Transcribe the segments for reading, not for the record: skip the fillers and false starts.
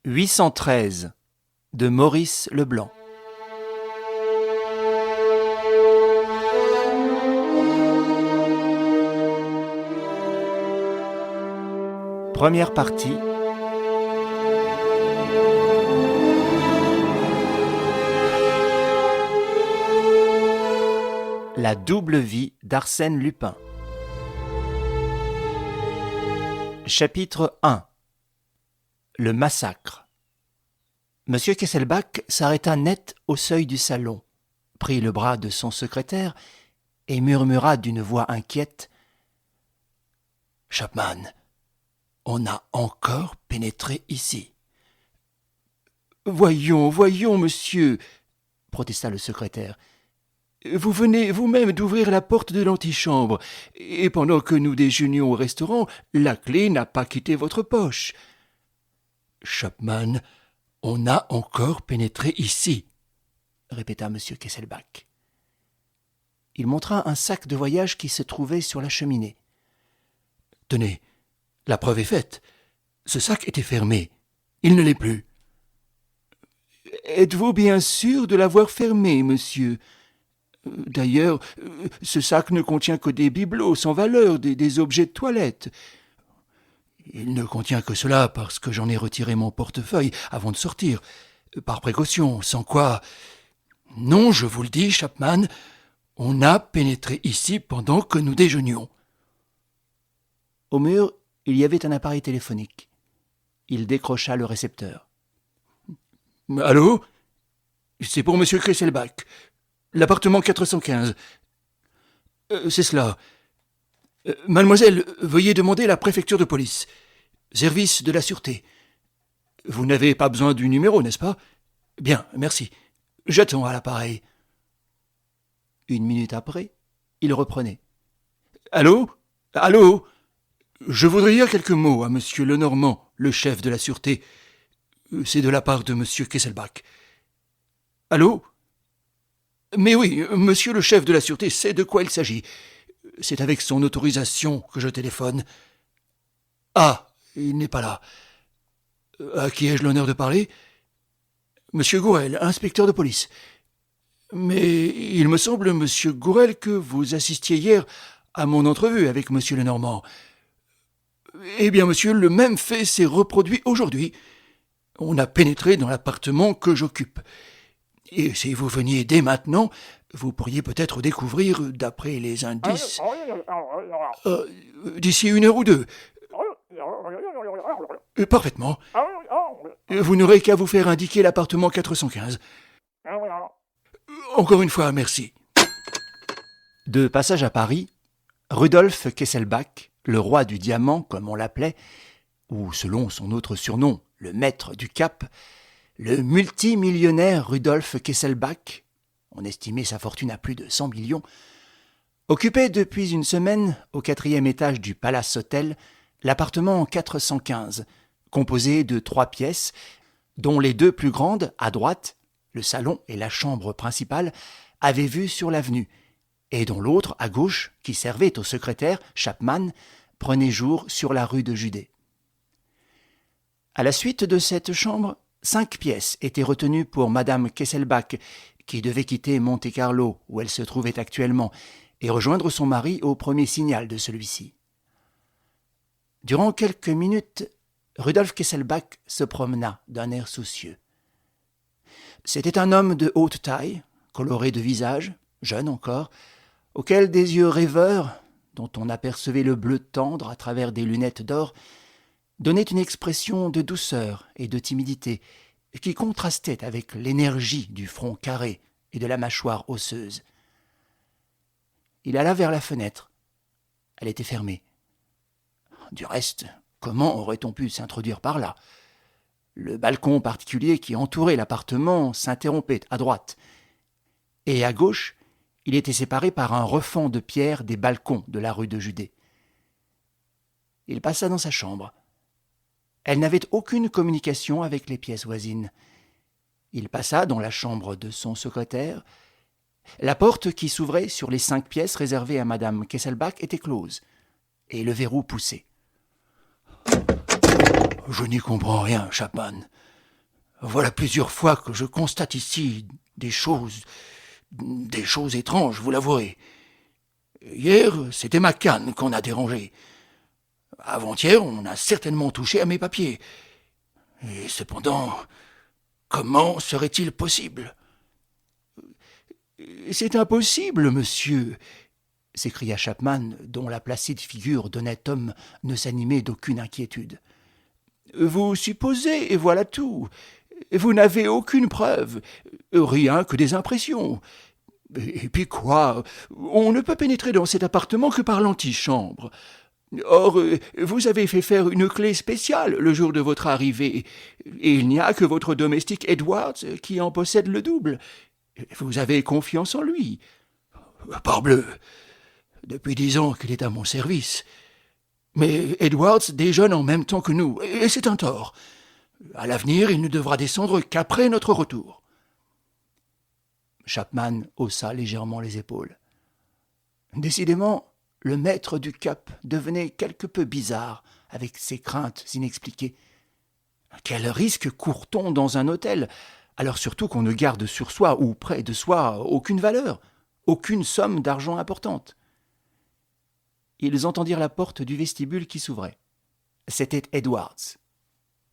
813 de Maurice Leblanc. Première partie. La double vie d'Arsène Lupin. Chapitre 1. Le massacre. Monsieur Kesselbach s'arrêta net au seuil du salon, prit le bras de son secrétaire et murmura d'une voix inquiète : « Chapman, on a encore pénétré ici. »« Voyons, monsieur, » protesta le secrétaire. « Vous venez vous-même d'ouvrir la porte de l'antichambre, et pendant que nous déjeunions au restaurant, la clé n'a pas quitté votre poche. »« Chapman, on a encore pénétré ici, » répéta M. Kesselbach. Il montra un sac de voyage qui se trouvait sur la cheminée. « Tenez, la preuve est faite. Ce sac était fermé. Il ne l'est plus. »« Êtes-vous bien sûr de l'avoir fermé, monsieur ? D'ailleurs, ce sac ne contient que des bibelots sans valeur, des objets de toilette. »« Il ne contient que cela parce que j'en ai retiré mon portefeuille avant de sortir, par précaution, sans quoi... Non, je vous le dis, Chapman, on a pénétré ici pendant que nous déjeunions. » Au mur, il y avait un appareil téléphonique. Il décrocha le récepteur. « Allô ? C'est pour monsieur Kesselbach. L'appartement 415. C'est cela. Mademoiselle, veuillez demander la préfecture de police. Service de la sûreté. Vous n'avez pas besoin du numéro, n'est-ce pas ? Bien, merci. J'attends à l'appareil. » Une minute après, il reprenait. « Allô ? Allô ? Je voudrais dire quelques mots à monsieur Lenormand, le chef de la sûreté. C'est de la part de monsieur Kesselbach. Allô ? Mais oui, monsieur le chef de la sûreté sait de quoi il s'agit. C'est avec son autorisation que je téléphone. Ah, il n'est pas là. À qui ai-je l'honneur de parler ? Monsieur Gourel, inspecteur de police. Mais il me semble, monsieur Gourel, que vous assistiez hier à mon entrevue avec monsieur Lenormand. Eh bien, monsieur, le même fait s'est reproduit aujourd'hui. On a pénétré dans l'appartement que j'occupe. Et si vous veniez dès maintenant, vous pourriez peut-être découvrir, d'après les indices... d'ici 1 heure ou 2. Parfaitement. Vous n'aurez qu'à vous faire indiquer l'appartement 415. Encore une fois, merci. De passage à Paris, Rudolf Kesselbach, le roi du diamant, comme on l'appelait, ou selon son autre surnom, le maître du Cap, le multimillionnaire Rudolf Kesselbach, on estimait sa fortune à plus de 100 millions, occupait depuis une semaine, au 4e étage du Palace Hotel, l'appartement 415, composé de 3 pièces, dont les 2 plus grandes, à droite, le salon et la chambre principale, avaient vue sur l'avenue, et dont l'autre, à gauche, qui servait au secrétaire, Chapman, prenait jour sur la rue de Judée. À la suite de cette chambre, 5 pièces étaient retenues pour Madame Kesselbach, qui devait quitter Monte-Carlo, où elle se trouvait actuellement, et rejoindre son mari au premier signal de celui-ci. Durant quelques minutes, Rudolf Kesselbach se promena d'un air soucieux. C'était un homme de haute taille, coloré de visage, jeune encore, auquel des yeux rêveurs, dont on apercevait le bleu tendre à travers des lunettes d'or, donnaient une expression de douceur et de timidité qui contrastait avec l'énergie du front carré et de la mâchoire osseuse. Il alla vers la fenêtre. Elle était fermée. Du reste, comment aurait-on pu s'introduire par là ? Le balcon particulier qui entourait l'appartement s'interrompait à droite. Et à gauche, il était séparé par un refend de pierre des balcons de la rue de Judée. Il passa dans sa chambre. Elle n'avait aucune communication avec les pièces voisines. Il passa dans la chambre de son secrétaire. La porte qui s'ouvrait sur les 5 pièces réservées à Madame Kesselbach était close, et le verrou poussé. « Je n'y comprends rien, Chapman. Voilà plusieurs fois que je constate ici des choses étranges, vous l'avouerez. Hier, c'était ma canne qu'on a dérangée. Avant-hier, on a certainement touché à mes papiers. Et cependant, comment serait-il possible ? C'est impossible, monsieur, s'écria Chapman, dont la placide figure d'honnête homme ne s'animait d'aucune inquiétude. Vous supposez, et voilà tout. Vous n'avez aucune preuve, rien que des impressions. Et puis quoi ? On ne peut pénétrer dans cet appartement que par l'antichambre. Or, vous avez fait faire une clé spéciale le jour de votre arrivée, et il n'y a que votre domestique Edwards qui en possède le double. Vous avez confiance en lui. Parbleu, depuis 10 ans qu'il est à mon service. Mais Edwards déjeune en même temps que nous, et c'est un tort. À l'avenir, il ne devra descendre qu'après notre retour. Chapman haussa légèrement les épaules. Décidément, le maître du Cap devenait quelque peu bizarre avec ses craintes inexpliquées. Quel risque court-on dans un hôtel, alors surtout qu'on ne garde sur soi ou près de soi aucune valeur, aucune somme d'argent importante ? Ils entendirent la porte du vestibule qui s'ouvrait. C'était Edwards.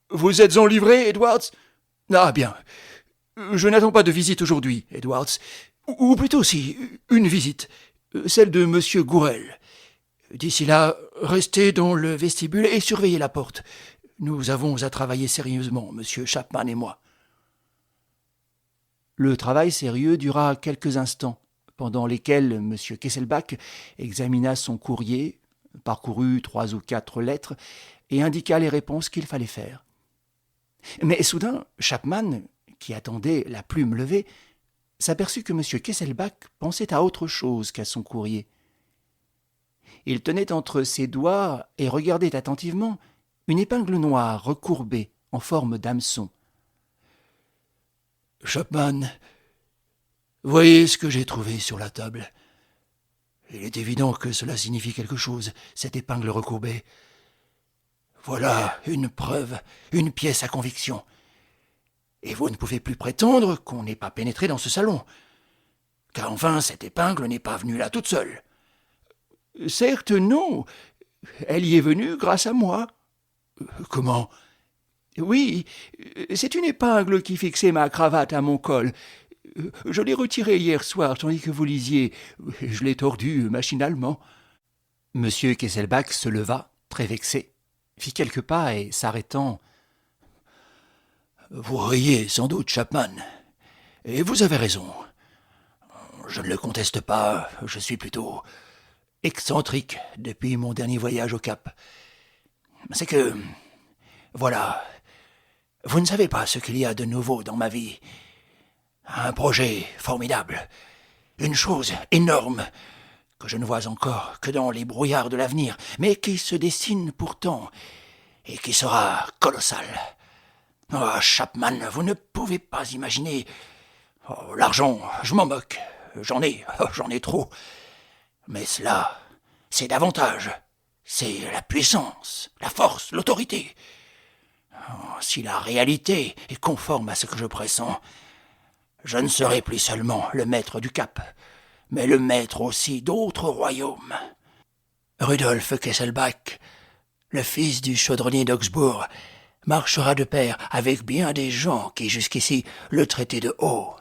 « Vous êtes en livrée, Edwards ? Ah bien, je n'attends pas de visite aujourd'hui, Edwards. Ou plutôt si, une visite, celle de M. Gourel. D'ici là, restez dans le vestibule et surveillez la porte. Nous avons à travailler sérieusement, M. Chapman et moi. » Le travail sérieux dura quelques instants, pendant lesquels M. Kesselbach examina son courrier, parcourut 3 ou 4 lettres et indiqua les réponses qu'il fallait faire. Mais soudain, Chapman, qui attendait la plume levée, s'aperçut que M. Kesselbach pensait à autre chose qu'à son courrier. Il tenait entre ses doigts et regardait attentivement une épingle noire recourbée en forme d'hameçon. « Chapman, voyez ce que j'ai trouvé sur la table. Il est évident que cela signifie quelque chose, cette épingle recourbée. Voilà une preuve, une pièce à conviction. Et vous ne pouvez plus prétendre qu'on n'ait pas pénétré dans ce salon. Car enfin, cette épingle n'est pas venue là toute seule. » « Certes, non. Elle y est venue grâce à moi. »« Comment ? » ?»« Oui, c'est une épingle qui fixait ma cravate à mon col. Je l'ai retirée hier soir tandis que vous lisiez. Je l'ai tordue machinalement. » M. Kesselbach se leva, très vexé, fit quelques pas et, s'arrêtant, « Vous riez sans doute, Chapman. Et vous avez raison. Je ne le conteste pas, je suis plutôt excentrique depuis mon dernier voyage au Cap. C'est que, voilà, vous ne savez pas ce qu'il y a de nouveau dans ma vie. Un projet formidable, une chose énorme que je ne vois encore que dans les brouillards de l'avenir, mais qui se dessine pourtant et qui sera colossal. Oh, Chapman, vous ne pouvez pas imaginer. Oh, l'argent, je m'en moque. J'en ai trop. Mais cela, c'est davantage. C'est la puissance, la force, l'autorité. Oh, si la réalité est conforme à ce que je pressens, je ne serai plus seulement le maître du Cap, mais le maître aussi d'autres royaumes. Rudolf Kesselbach, le fils du chaudronnier d'Augsbourg, marchera de pair avec bien des gens qui jusqu'ici le traitaient de haut.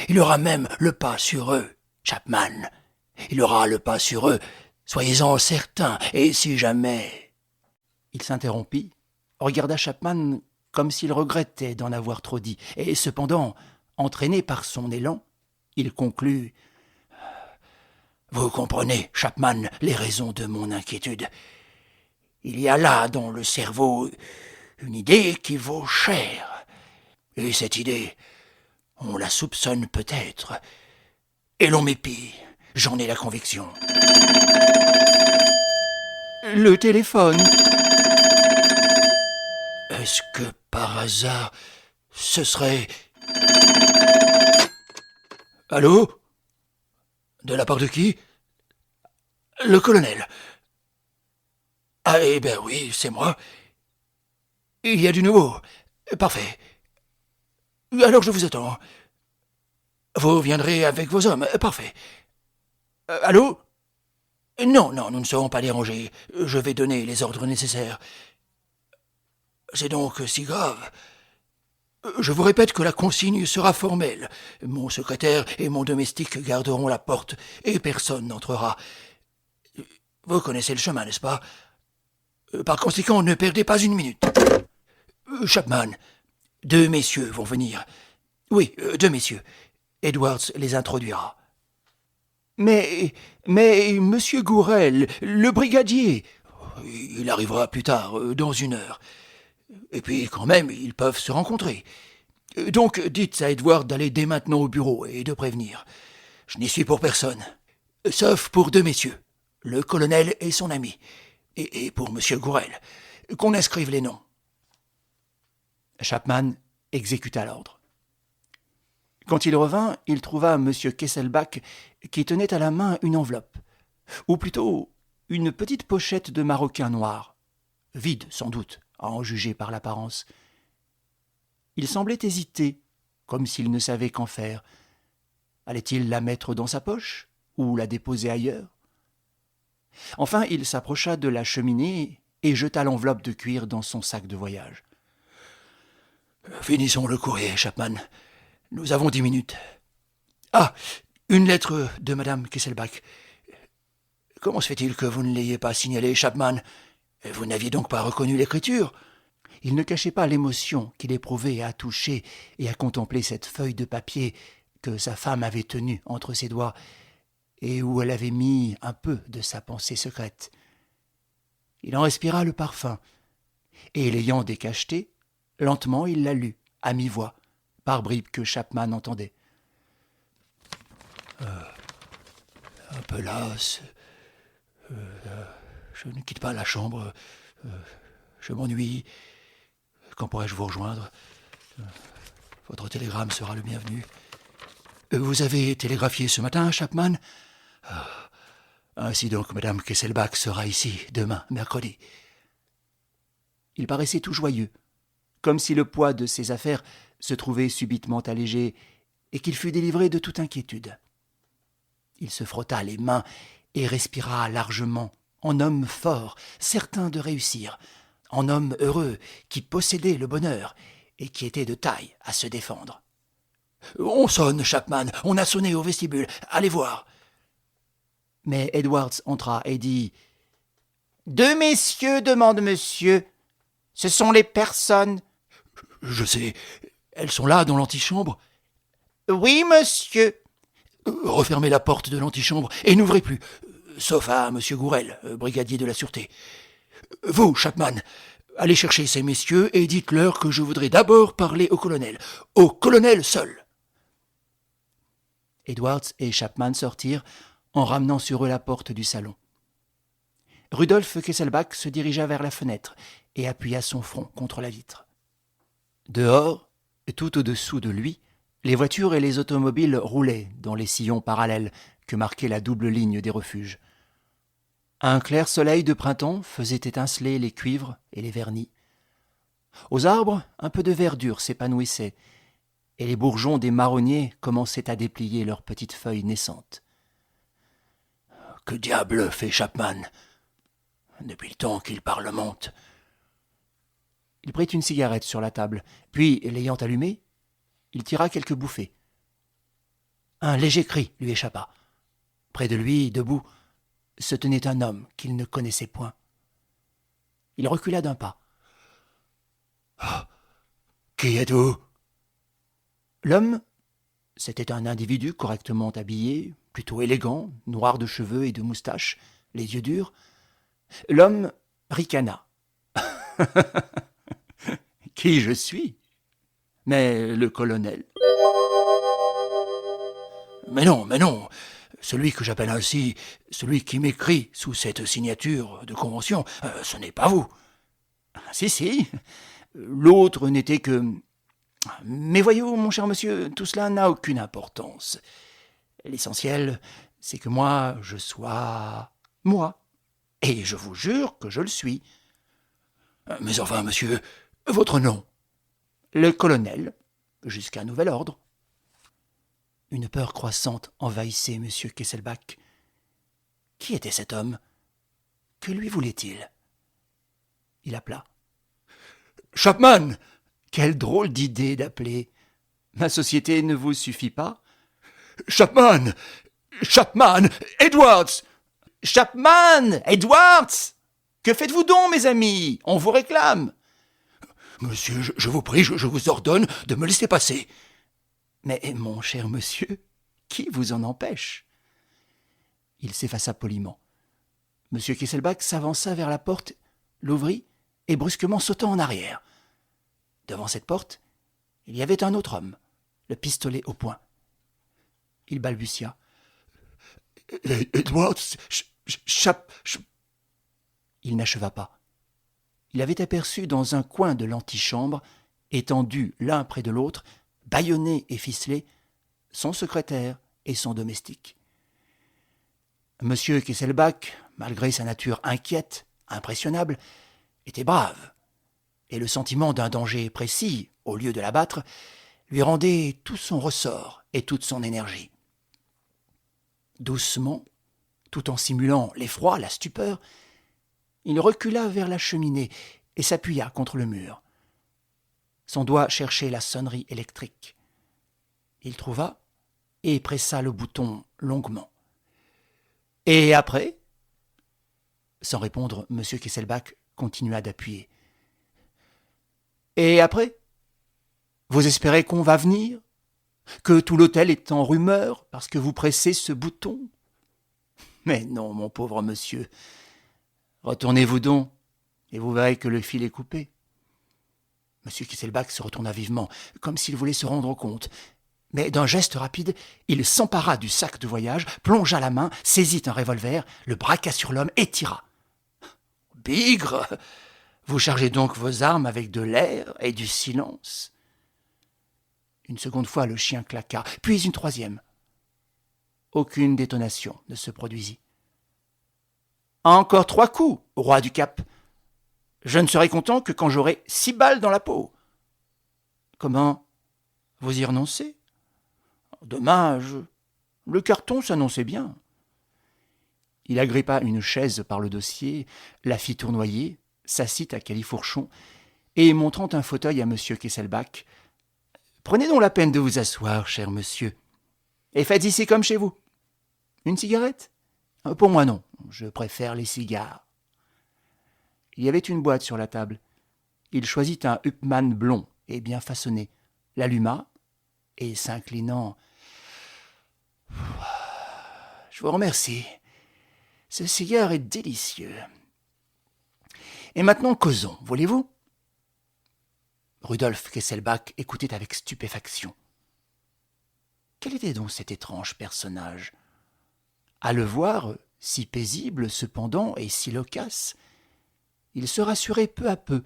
Il aura même le pas sur eux, Chapman. Il aura le pas sur eux, soyez-en certains, et si jamais... » Il s'interrompit, regarda Chapman comme s'il regrettait d'en avoir trop dit, et cependant, entraîné par son élan, il conclut « Vous comprenez, Chapman, les raisons de mon inquiétude. Il y a là dans le cerveau une idée qui vaut cher. Et cette idée, on la soupçonne peut-être, et l'on m'épie, j'en ai la conviction. » Le téléphone. Est-ce que par hasard, ce serait... Allô ? De la part de qui ? Le colonel. Ah, eh bien oui, c'est moi. Il y a du nouveau. Parfait. Alors je vous attends. Vous viendrez avec vos hommes. Parfait. Allô? Non, non, nous ne serons pas dérangés. Je vais donner les ordres nécessaires. C'est donc si grave. Je vous répète que la consigne sera formelle. Mon secrétaire et mon domestique garderont la porte et personne n'entrera. Vous connaissez le chemin, n'est-ce pas? Par conséquent, ne perdez pas une minute. Chapman, 2 messieurs vont venir. Oui, 2 messieurs. Edwards les introduira. Mais, monsieur Gourel, le brigadier. Il arrivera plus tard, dans 1 heure. Et puis, quand même, ils peuvent se rencontrer. Donc, dites à Edward d'aller dès maintenant au bureau et de prévenir. Je n'y suis pour personne. Sauf pour 2 messieurs, le colonel et son ami. Et pour monsieur Gourel. Qu'on inscrive les noms. Chapman exécuta l'ordre. Quand il revint, il trouva M. Kesselbach qui tenait à la main une enveloppe, ou plutôt une petite pochette de maroquin noir, vide sans doute, à en juger par l'apparence. Il semblait hésiter, comme s'il ne savait qu'en faire. Allait-il la mettre dans sa poche ou la déposer ailleurs? Enfin, il s'approcha de la cheminée et jeta l'enveloppe de cuir dans son sac de voyage. Finissons le courrier, Chapman. Nous avons 10 minutes. Ah, une lettre de Madame Kesselbach. Comment se fait-il que vous ne l'ayez pas signalée, Chapman? Vous n'aviez donc pas reconnu l'écriture? Il ne cachait pas l'émotion qu'il éprouvait à toucher et à contempler cette feuille de papier que sa femme avait tenue entre ses doigts et où elle avait mis un peu de sa pensée secrète. Il en respira le parfum, et l'ayant décachetée, lentement il la lut, à mi-voix, par bribes que Chapman entendait. Un peu lasse. Je ne quitte pas la chambre. Je m'ennuie. Quand pourrais-je vous rejoindre? Votre télégramme sera le bienvenu. Vous avez télégraphié ce matin, Chapman? Ainsi donc, Madame Kesselbach sera ici demain, mercredi. Il paraissait tout joyeux, comme si le poids de ses affaires se trouvait subitement allégé et qu'il fût délivré de toute inquiétude. Il se frotta les mains et respira largement, en homme fort, certain de réussir, en homme heureux qui possédait le bonheur et qui était de taille à se défendre. « On sonne, Chapman, on a sonné au vestibule, allez voir !» Mais Edwards entra et dit « 2 messieurs demandent monsieur. Ce sont les personnes. »« Je sais. Elles sont là, dans l'antichambre ?»« Oui, monsieur. »« Refermez la porte de l'antichambre et n'ouvrez plus, sauf à monsieur Gourel, brigadier de la sûreté. Vous, Chapman, allez chercher ces messieurs et dites-leur que je voudrais d'abord parler au colonel seul. » Edwards et Chapman sortirent en ramenant sur eux la porte du salon. Rudolf Kesselbach se dirigea vers la fenêtre et appuya son front contre la vitre. Dehors, tout au-dessous de lui, les voitures et les automobiles roulaient dans les sillons parallèles que marquait la double ligne des refuges. Un clair soleil de printemps faisait étinceler les cuivres et les vernis. Aux arbres, un peu de verdure s'épanouissait, et les bourgeons des marronniers commençaient à déplier leurs petites feuilles naissantes. « Que diable fait Chapman? Depuis le temps qu'il parlemente. » Il prit une cigarette sur la table, puis, l'ayant allumée, il tira quelques bouffées. Un léger cri lui échappa. Près de lui, debout, se tenait un homme qu'il ne connaissait point. Il recula d'un pas. « Qui êtes-vous » L'homme, c'était un individu correctement habillé, plutôt élégant, noir de cheveux et de moustache, les yeux durs. L'homme ricana. « Qui je suis ? Mais le colonel. »« Mais non, celui que j'appelle ainsi, celui qui m'écrit sous cette signature de convention, ce n'est pas vous. » »« Si, l'autre n'était que... Mais voyez-vous, mon cher monsieur, tout cela n'a aucune importance. L'essentiel, c'est que moi, je sois moi. Et je vous jure que je le suis. »« Mais enfin, monsieur, votre nom ?»« Le colonel. » jusqu'à nouvel ordre. Une peur croissante envahissait M. Kesselbach. Qui était cet homme? Que lui voulait-il? Il appela. « Chapman !» Quelle drôle d'idée d'appeler. Ma société ne vous suffit pas? Chapman! Chapman! Edwards! Chapman! Edwards! Que faites-vous donc, mes amis? On vous réclame. Monsieur, je vous prie, je vous ordonne de me laisser passer. Mais, mon cher monsieur, qui vous en empêche? Il s'effaça poliment. Monsieur Kesselbach s'avança vers la porte, l'ouvrit et brusquement sauta en arrière. Devant cette porte, il y avait un autre homme, le pistolet au poing. Il balbutia. « Edwards, Il n'acheva pas. Il avait aperçu dans un coin de l'antichambre, étendus l'un près de l'autre, bâillonnés et ficelés, son secrétaire et son domestique. Monsieur Kesselbach, malgré sa nature inquiète, impressionnable, était brave, et le sentiment d'un danger précis, au lieu de l'abattre, lui rendait tout son ressort et toute son énergie. Doucement, tout en simulant l'effroi, la stupeur, il recula vers la cheminée et s'appuya contre le mur. Son doigt cherchait la sonnerie électrique. Il trouva et pressa le bouton longuement. « Et après ?» Sans répondre, M. Kesselbach continua d'appuyer. « Et après ? Vous espérez qu'on va venir ? Que tout l'hôtel est en rumeur parce que vous pressez ce bouton ? Mais non, mon pauvre monsieur. Retournez-vous donc, et vous verrez que le fil est coupé. » M. Kesselbach se retourna vivement, comme s'il voulait se rendre compte. Mais d'un geste rapide, il s'empara du sac de voyage, plongea la main, saisit un revolver, le braqua sur l'homme et tira. « Bigre ! Vous chargez donc vos armes avec de l'air et du silence. » Une seconde fois, le chien claqua, puis une troisième. Aucune détonation ne se produisit. « Encore 3 coups, roi du Cap. Je ne serai content que quand j'aurai 6 balles dans la peau. » « Comment? Vous y renoncez? » »« Dommage. Le carton s'annonçait bien. » Il agrippa une chaise par le dossier, la fit tournoyer, s'assit à califourchon, et montrant un fauteuil à M. Kesselbach, « Prenez donc la peine de vous asseoir, cher monsieur, et faites ici comme chez vous. Une cigarette? Pour moi non, je préfère les cigares. » Il y avait une boîte sur la table. Il choisit un Hupman blond et bien façonné, l'alluma, et s'inclinant... « Je vous remercie. Ce cigare est délicieux. Et maintenant causons, voulez-vous ?» Rudolf Kesselbach écoutait avec stupéfaction. Quel était donc cet étrange personnage? À le voir, si paisible cependant et si loquace, il se rassurait peu à peu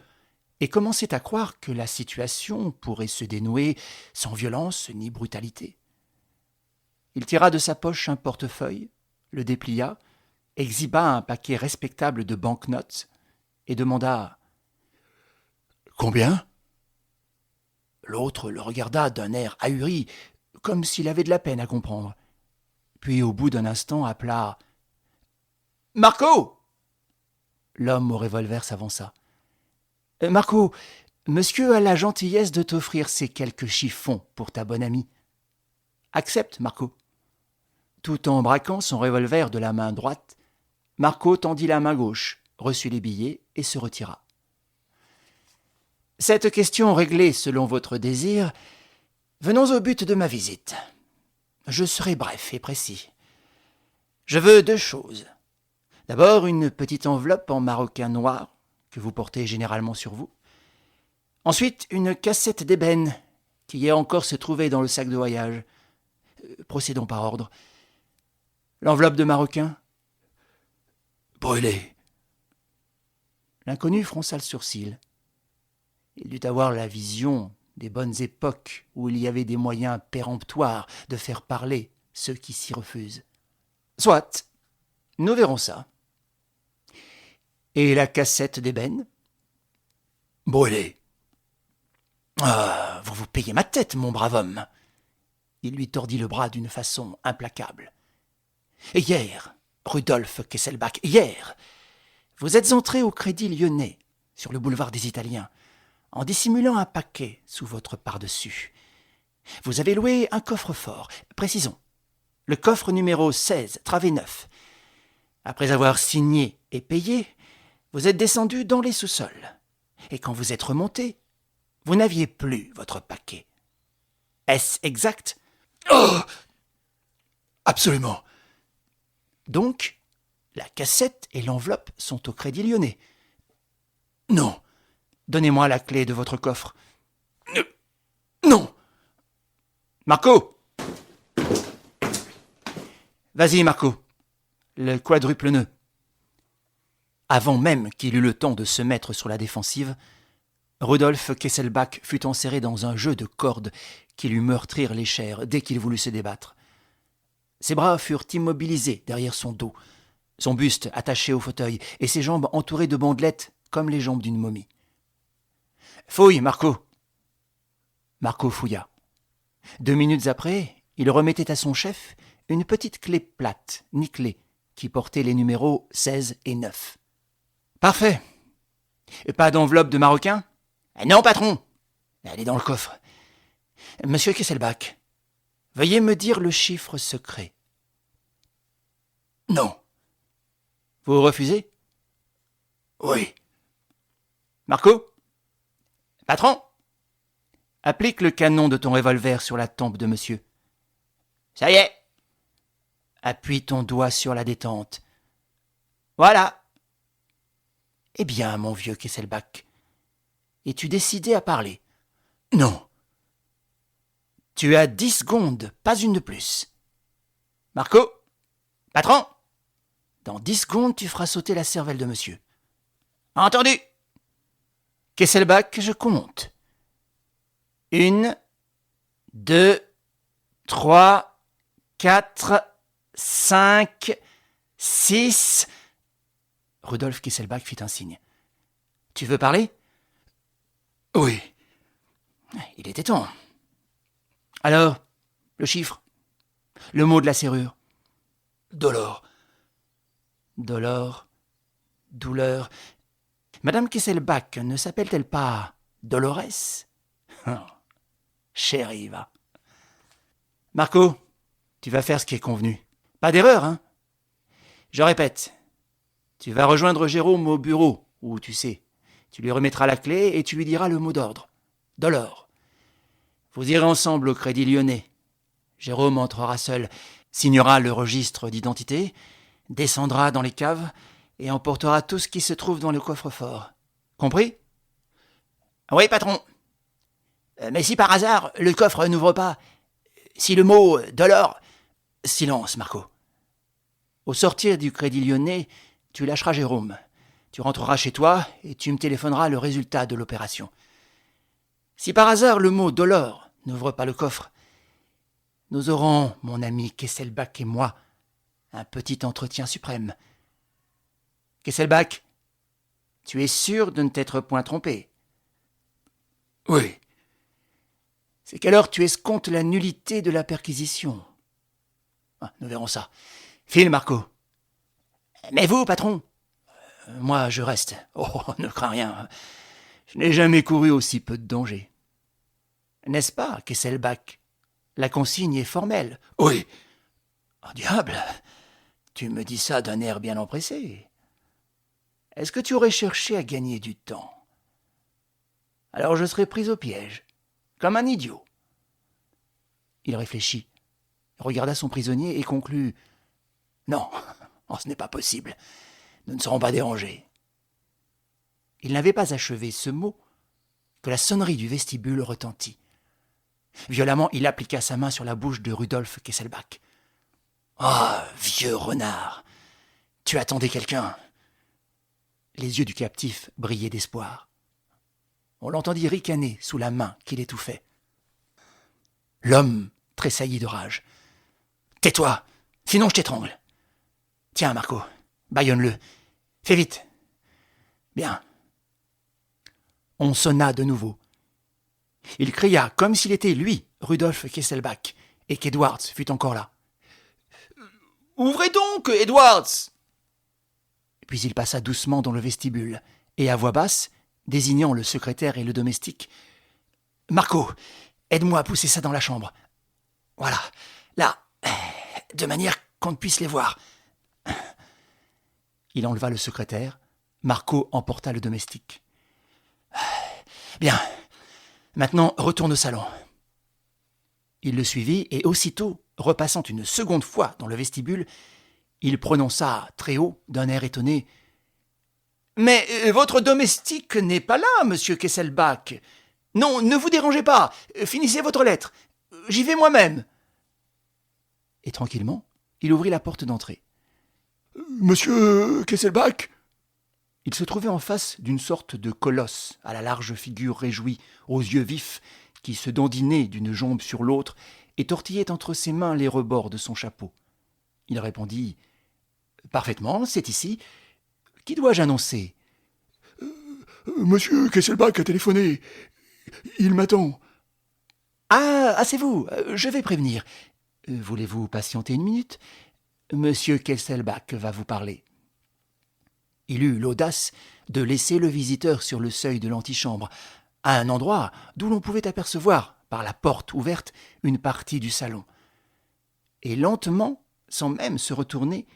et commençait à croire que la situation pourrait se dénouer sans violence ni brutalité. Il tira de sa poche un portefeuille, le déplia, exhiba un paquet respectable de banknotes et demanda « Combien ?» L'autre le regarda d'un air ahuri, comme s'il avait de la peine à comprendre. Puis, au bout d'un instant, appela « Marco !» L'homme au revolver s'avança. « Marco, monsieur a la gentillesse de t'offrir ces quelques chiffons pour ta bonne amie. Accepte, Marco. » Tout en braquant son revolver de la main droite, Marco tendit la main gauche, reçut les billets et se retira. « Cette question réglée selon votre désir, venons au but de ma visite. Je serai bref et précis. Je veux 2 choses. D'abord, une petite enveloppe en maroquin noir que vous portez généralement sur vous. Ensuite, une cassette d'ébène qui hier encore se trouvait dans le sac de voyage. Procédons par ordre. L'enveloppe de maroquin? Brûlée. » L'inconnu fronça le sourcil. Il dut avoir la vision des bonnes époques où il y avait des moyens péremptoires de faire parler ceux qui s'y refusent. Soit, nous verrons ça. Et la cassette d'ébène? Brûlée. Ah, vous vous payez ma tête, mon brave homme. Il lui tordit le bras d'une façon implacable. Et hier, Rudolf Kesselbach, hier, vous êtes entré au Crédit Lyonnais, sur le boulevard des Italiens, en dissimulant un paquet sous votre pardessus. Vous avez loué un coffre-fort, précisons, le coffre numéro 16, travée 9. Après avoir signé et payé, vous êtes descendu dans les sous-sols. Et quand vous êtes remonté, vous n'aviez plus votre paquet. Est-ce exact ? Oh ! Absolument. Donc, la cassette et l'enveloppe sont au Crédit Lyonnais. Non. Donnez-moi la clé de votre coffre. Non. Marco ! Vas-y, Marco. Le quadruple nœud. Avant même qu'il eût le temps de se mettre sur la défensive, Rudolf Kesselbach fut enserré dans un jeu de cordes qui lui meurtrirent les chairs dès qu'il voulut se débattre. Ses bras furent immobilisés derrière son dos, son buste attaché au fauteuil et ses jambes entourées de bandelettes comme les jambes d'une momie. « Fouille, Marco !» Marco fouilla. 2 minutes après, il remettait à son chef une petite clé plate, nickelée, qui portait les numéros 16 et 9. « Parfait. Et pas d'enveloppe de maroquin ? » ?»« Non, patron. Elle est dans le coffre. Monsieur Kesselbach, veuillez me dire le chiffre secret. » »« Non. » »« Vous refusez ? » ?»« Oui. » »« Marco ? Patron ? Applique le canon de ton revolver sur la tempe de monsieur. Ça y est. Appuie ton doigt sur la détente. Voilà. Eh bien, mon vieux Kesselbach, es-tu décidé à parler ? Non. Tu as 10 secondes, pas une de plus. Marco ? Patron ? Dans 10 secondes, tu feras sauter la cervelle de monsieur. Entendu ? Kesselbach, je compte. 1, 2, 3, 4, 5, 6... Rudolf Kesselbach fit un signe. Tu veux parler ? Oui. Il était temps. Alors, le chiffre ? Le mot de la serrure ? Dolor. Dolor, douleur. Madame Kesselbach ne s'appelle-t-elle pas Dolores ? Chérie, va. Marco, tu vas faire ce qui est convenu. Pas d'erreur, hein ? Je répète, tu vas rejoindre Jérôme au bureau, où tu sais. Tu lui remettras la clé et tu lui diras le mot d'ordre. Dolor. Vous irez ensemble au Crédit Lyonnais. Jérôme entrera seul, signera le registre d'identité, descendra dans les caves et emportera tout ce qui se trouve dans le coffre-fort. Compris ? Oui, patron. Mais si par hasard, le coffre n'ouvre pas, si le mot « Dolor » Silence, Marco. Au sortir du Crédit Lyonnais, tu lâcheras Jérôme. Tu rentreras chez toi et tu me téléphoneras le résultat de l'opération. Si par hasard le mot « Dolor » n'ouvre pas le coffre, nous aurons, mon ami Kesselbach et moi, un petit entretien suprême. Kesselbach, tu es sûr de ne t'être point trompé ? Oui. C'est qu'alors tu escomptes la nullité de la perquisition. Nous verrons ça. File, Marco. Mais vous, patron ? Moi, je reste. Oh, ne crains rien. Je n'ai jamais couru aussi peu de danger. N'est-ce pas, Kesselbach ? La consigne est formelle. Oui. Oh, diable, tu me dis ça d'un air bien empressé. Est-ce que tu aurais cherché à gagner du temps ? Alors je serais pris au piège, comme un idiot. Il réfléchit, regarda son prisonnier et conclut « Non, ce n'est pas possible. Nous ne serons pas dérangés. » Il n'avait pas achevé ce mot que la sonnerie du vestibule retentit. Violemment, il appliqua sa main sur la bouche de Rudolf Kesselbach. « Ah, vieux renard, tu attendais quelqu'un !» Les yeux du captif brillaient d'espoir. On l'entendit ricaner sous la main qu'il étouffait. L'homme tressaillit de rage. « Tais-toi, sinon je t'étrangle. Tiens, Marco, bâillonne-le. Fais vite. Bien. » On sonna de nouveau. Il cria comme s'il était lui, Rudolf Kesselbach, et qu'Edwards fût encore là. « Ouvrez donc, Edwards !» Puis il passa doucement dans le vestibule, et à voix basse, désignant le secrétaire et le domestique, « Marco, aide-moi à pousser ça dans la chambre. Voilà, là, de manière qu'on ne puisse les voir. » Il enleva le secrétaire, Marco emporta le domestique. « Bien, maintenant retourne au salon. » Il le suivit et aussitôt, repassant une seconde fois dans le vestibule, il prononça très haut, d'un air étonné, « Mais votre domestique n'est pas là, monsieur Kesselbach. Non, ne vous dérangez pas, finissez votre lettre. J'y vais moi-même. » Et tranquillement, il ouvrit la porte d'entrée. « Monsieur Kesselbach ?» Il se trouvait en face d'une sorte de colosse, à la large figure réjouie, aux yeux vifs, qui se dandinait d'une jambe sur l'autre et tortillait entre ses mains les rebords de son chapeau. Il répondit « Parfaitement, c'est ici. Qui dois-je annoncer ?»« Monsieur Kesselbach a téléphoné. Il m'attend. »« Ah, c'est vous. Je vais prévenir. Voulez-vous patienter une minute ? Monsieur Kesselbach va vous parler. » Il eut l'audace de laisser le visiteur sur le seuil de l'antichambre, à un endroit d'où l'on pouvait apercevoir, par la porte ouverte, une partie du salon. Et lentement, sans même se retourner,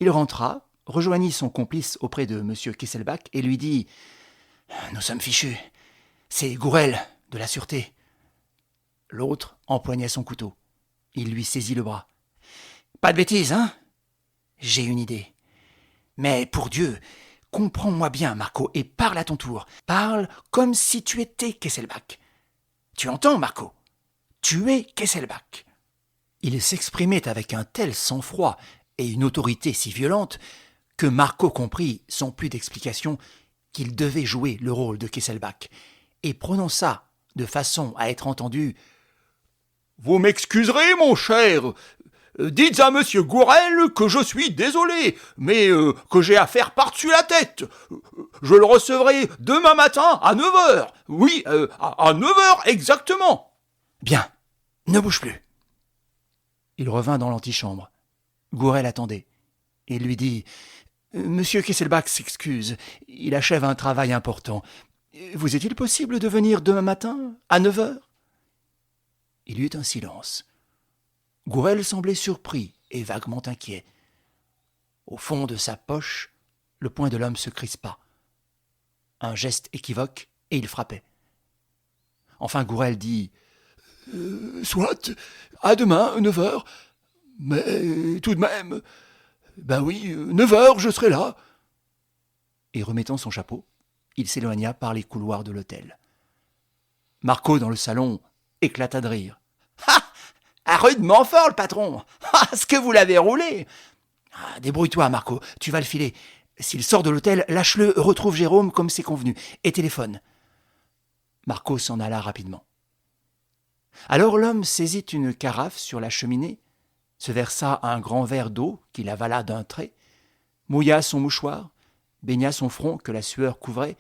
il rentra, rejoignit son complice auprès de M. Kesselbach et lui dit « Nous sommes fichus. C'est Gourel, de la sûreté. » L'autre empoigna son couteau. Il lui saisit le bras. « Pas de bêtises, hein ? J'ai une idée. Mais pour Dieu, comprends-moi bien, Marco, et parle à ton tour. Parle comme si tu étais Kesselbach. Tu entends, Marco ? Tu es Kesselbach. » Il s'exprimait avec un tel sang-froid et une autorité si violente que Marco comprit, sans plus d'explication, qu'il devait jouer le rôle de Kesselbach, et prononça, de façon à être entendu, « Vous m'excuserez, mon cher. Dites à monsieur Gourel que je suis désolé, mais que j'ai affaire par-dessus la tête. Je le recevrai demain matin à 9h. Oui, à 9h exactement. » « Bien, ne bouge plus. » Il revint dans l'antichambre. Gourel attendait. Il lui dit « Monsieur Kesselbach s'excuse, il achève un travail important. Vous est-il possible de venir demain matin, à 9h ?» Il y eut un silence. Gourel semblait surpris et vaguement inquiet. Au fond de sa poche, le poing de l'homme se crispa. Un geste équivoque, et il frappait. Enfin Gourel dit « Soit, à demain, 9h. Mais tout de même, ben oui, 9h, je serai là. » Et remettant son chapeau, il s'éloigna par les couloirs de l'hôtel. Marco, dans le salon, éclata de rire. « Ah, rudement fort, le patron. Ah, ce que vous l'avez roulé. Ah, débrouille-toi, Marco, tu vas le filer. S'il sort de l'hôtel, lâche-le, retrouve Jérôme comme c'est convenu, et téléphone. » Marco s'en alla rapidement. Alors l'homme saisit une carafe sur la cheminée, se versa un grand verre d'eau qu'il avala d'un trait, mouilla son mouchoir, baigna son front que la sueur couvrait,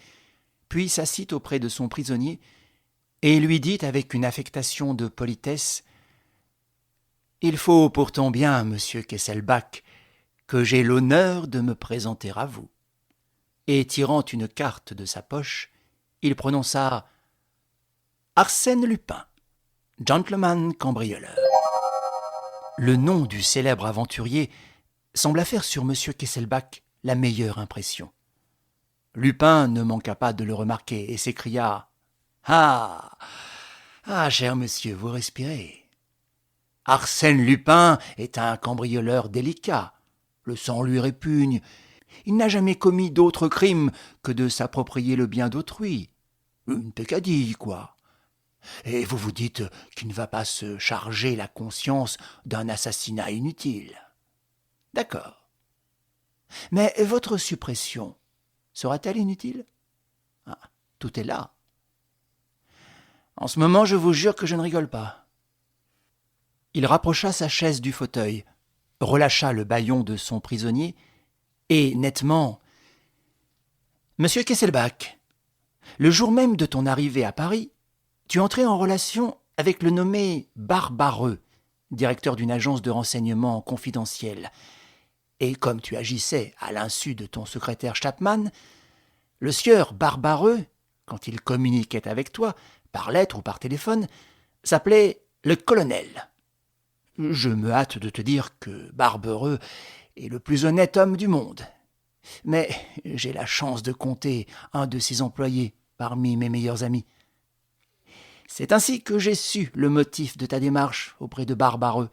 puis s'assit auprès de son prisonnier et lui dit avec une affectation de politesse « Il faut pourtant bien, monsieur Kesselbach, que j'ai l'honneur de me présenter à vous. » Et tirant une carte de sa poche, il prononça « Arsène Lupin, gentleman cambrioleur. » Le nom du célèbre aventurier sembla faire sur M. Kesselbach la meilleure impression. Lupin ne manqua pas de le remarquer et s'écria « Ah, cher monsieur, vous respirez. Arsène Lupin est un cambrioleur délicat. Le sang lui répugne. Il n'a jamais commis d'autre crime que de s'approprier le bien d'autrui. Une peccadille, quoi. Et vous vous dites qu'il ne va pas se charger la conscience d'un assassinat inutile. D'accord. Mais votre suppression sera-t-elle inutile ? Ah, tout est là. En ce moment, je vous jure que je ne rigole pas. » Il rapprocha sa chaise du fauteuil, relâcha le bâillon de son prisonnier et, nettement, « Monsieur Kesselbach, le jour même de ton arrivée à Paris, tu entrais en relation avec le nommé Barbareux, directeur d'une agence de renseignement confidentielle. Et comme tu agissais à l'insu de ton secrétaire Chapman, le sieur Barbareux, quand il communiquait avec toi, par lettre ou par téléphone, s'appelait le colonel. Je me hâte de te dire que Barbareux est le plus honnête homme du monde. Mais j'ai la chance de compter un de ses employés parmi mes meilleurs amis. C'est ainsi que j'ai su le motif de ta démarche auprès de Barbareux,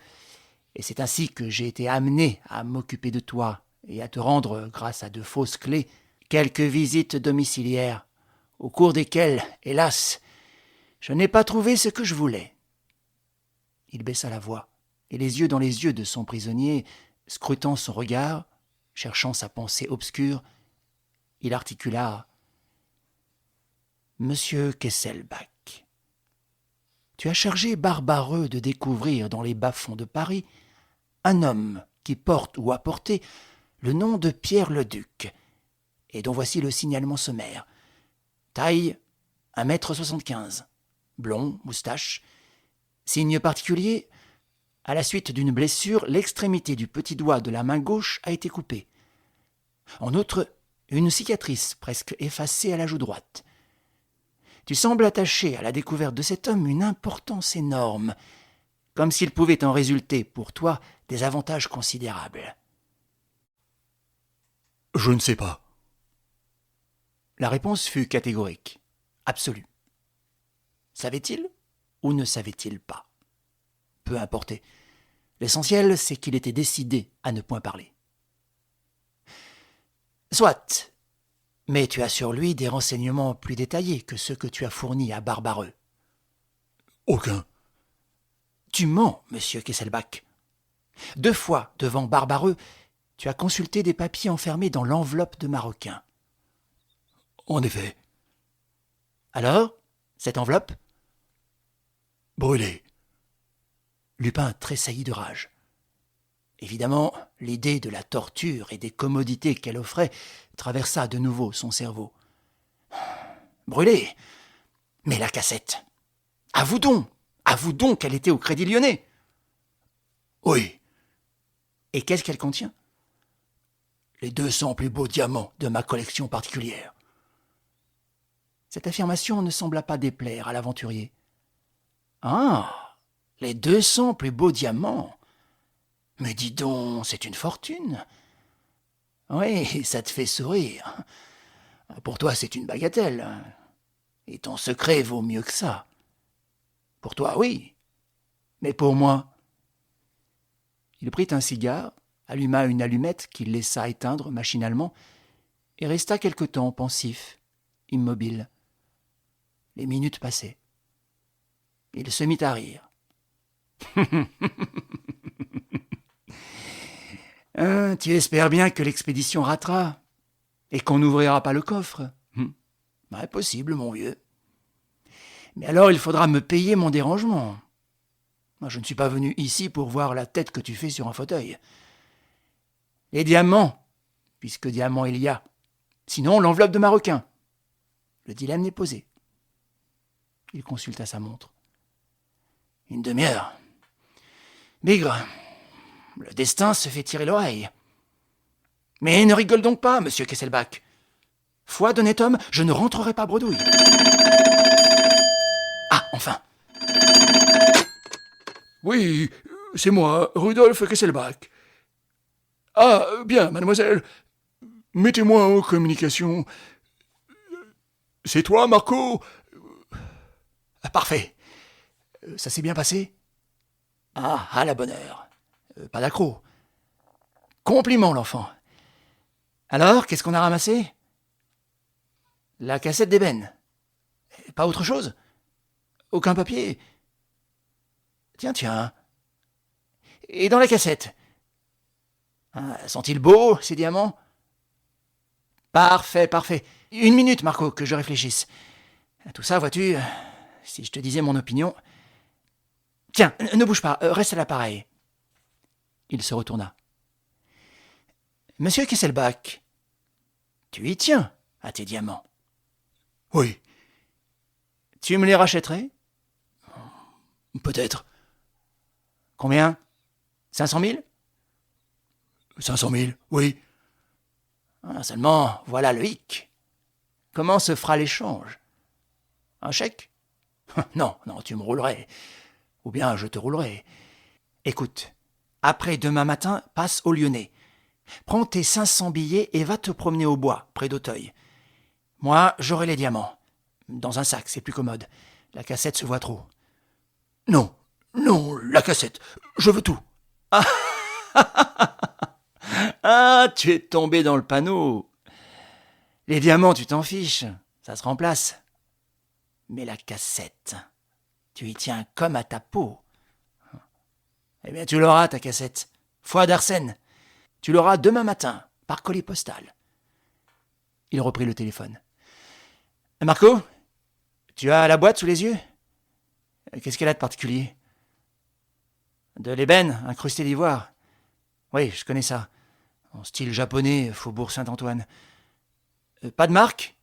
et c'est ainsi que j'ai été amené à m'occuper de toi et à te rendre, grâce à de fausses clés, quelques visites domiciliaires, au cours desquelles, hélas, je n'ai pas trouvé ce que je voulais. Il baissa la voix, et les yeux dans les yeux de son prisonnier, scrutant son regard, cherchant sa pensée obscure, il articula « Monsieur Kesselbach, tu as chargé Barbareux de découvrir dans les bas-fonds de Paris un homme qui porte ou a porté le nom de Pierre le Duc, et dont voici le signalement sommaire. Taille 1,75 m, blond, moustache. Signe particulier, à la suite d'une blessure, l'extrémité du petit doigt de la main gauche a été coupée. En outre, une cicatrice presque effacée à la joue droite. Tu sembles attacher à la découverte de cet homme une importance énorme, comme s'il pouvait en résulter pour toi des avantages considérables. Je ne sais pas. La réponse fut catégorique, absolue. Savait-il ou ne savait-il pas? Peu importait. L'essentiel, c'est qu'il était décidé à ne point parler. Soit, mais tu as sur lui des renseignements plus détaillés que ceux que tu as fournis à Barbareux. Aucun. Tu mens, monsieur Kesselbach. 2 fois, devant Barbareux, tu as consulté des papiers enfermés dans l'enveloppe de Maroquin. En effet. Alors, cette enveloppe? Brûlée. Lupin tressaillit de rage. Évidemment, l'idée de la torture et des commodités qu'elle offrait traversa de nouveau son cerveau. Brûlée? Mais la cassette? Avoue donc qu'elle était au Crédit Lyonnais. Oui. Et qu'est-ce qu'elle contient? Les 200 plus beaux diamants de ma collection particulière. Cette affirmation ne sembla pas déplaire à l'aventurier. Ah, les 200 plus beaux diamants. Mais dis donc, c'est une fortune. Oui, ça te fait sourire. Pour toi, c'est une bagatelle. Et ton secret vaut mieux que ça. Pour toi, oui. Mais pour moi... Il prit un cigare, alluma une allumette qu'il laissa éteindre machinalement, et resta quelque temps pensif, immobile. Les minutes passaient. Il se mit à rire. Tu espères bien que l'expédition ratera et qu'on n'ouvrira pas le coffre. Impossible, mon vieux. Mais alors il faudra me payer mon dérangement. Moi, je ne suis pas venu ici pour voir la tête que tu fais sur un fauteuil. Les diamants, puisque diamants il y a. Sinon, l'enveloppe de Maroquin. Le dilemme n'est posé. Il consulta sa montre. 1/2 heure. Bigre, le destin se fait tirer l'oreille. Mais ne rigole donc pas, monsieur Kesselbach. Foi d'honnête homme, je ne rentrerai pas bredouille. Ah, enfin. Oui, c'est moi, Rudolf Kesselbach. Ah, bien, mademoiselle. Mettez-moi en communication. C'est toi, Marco? Parfait. Ça s'est bien passé? Ah, à la bonne heure. Pas d'accroc. Compliment, l'enfant. Alors, qu'est-ce qu'on a ramassé? La cassette d'ébène. Pas autre chose? Aucun papier? Tiens. Et dans la cassette? Sont-ils beaux, ces diamants? Parfait. 1 minute, Marco, que je réfléchisse. Tout ça, vois-tu, si je te disais mon opinion... Tiens, ne bouge pas, reste à l'appareil. Il se retourna. Monsieur Kesselbach, tu y tiens à tes diamants? Oui. Tu me les rachèterais Peut-être. Combien? 500 000? 500 000, oui. Ah, seulement, voilà le hic. Comment se fera l'échange? Un chèque? Non, tu me roulerais. Ou bien je te roulerai. Écoute, après demain matin, passe au Lyonnais. Prends tes 500 billets et va te promener au bois, près d'Auteuil. Moi, j'aurai les diamants. Dans un sac, c'est plus commode. La cassette se voit trop. Non, la cassette. Je veux tout. Ah, tu es tombé dans le panneau. Les diamants, tu t'en fiches. Ça se remplace. Mais la cassette, tu y tiens comme à ta peau. Eh bien, tu l'auras, ta cassette. Foi d'Arsène. Tu l'auras demain matin, par colis postal. Il reprit le téléphone. Marco, tu as la boîte sous les yeux? Qu'est-ce qu'elle a de particulier? De l'ébène, incrusté d'ivoire. Oui, je connais ça. En style japonais, Faubourg Saint-Antoine. Pas de marque?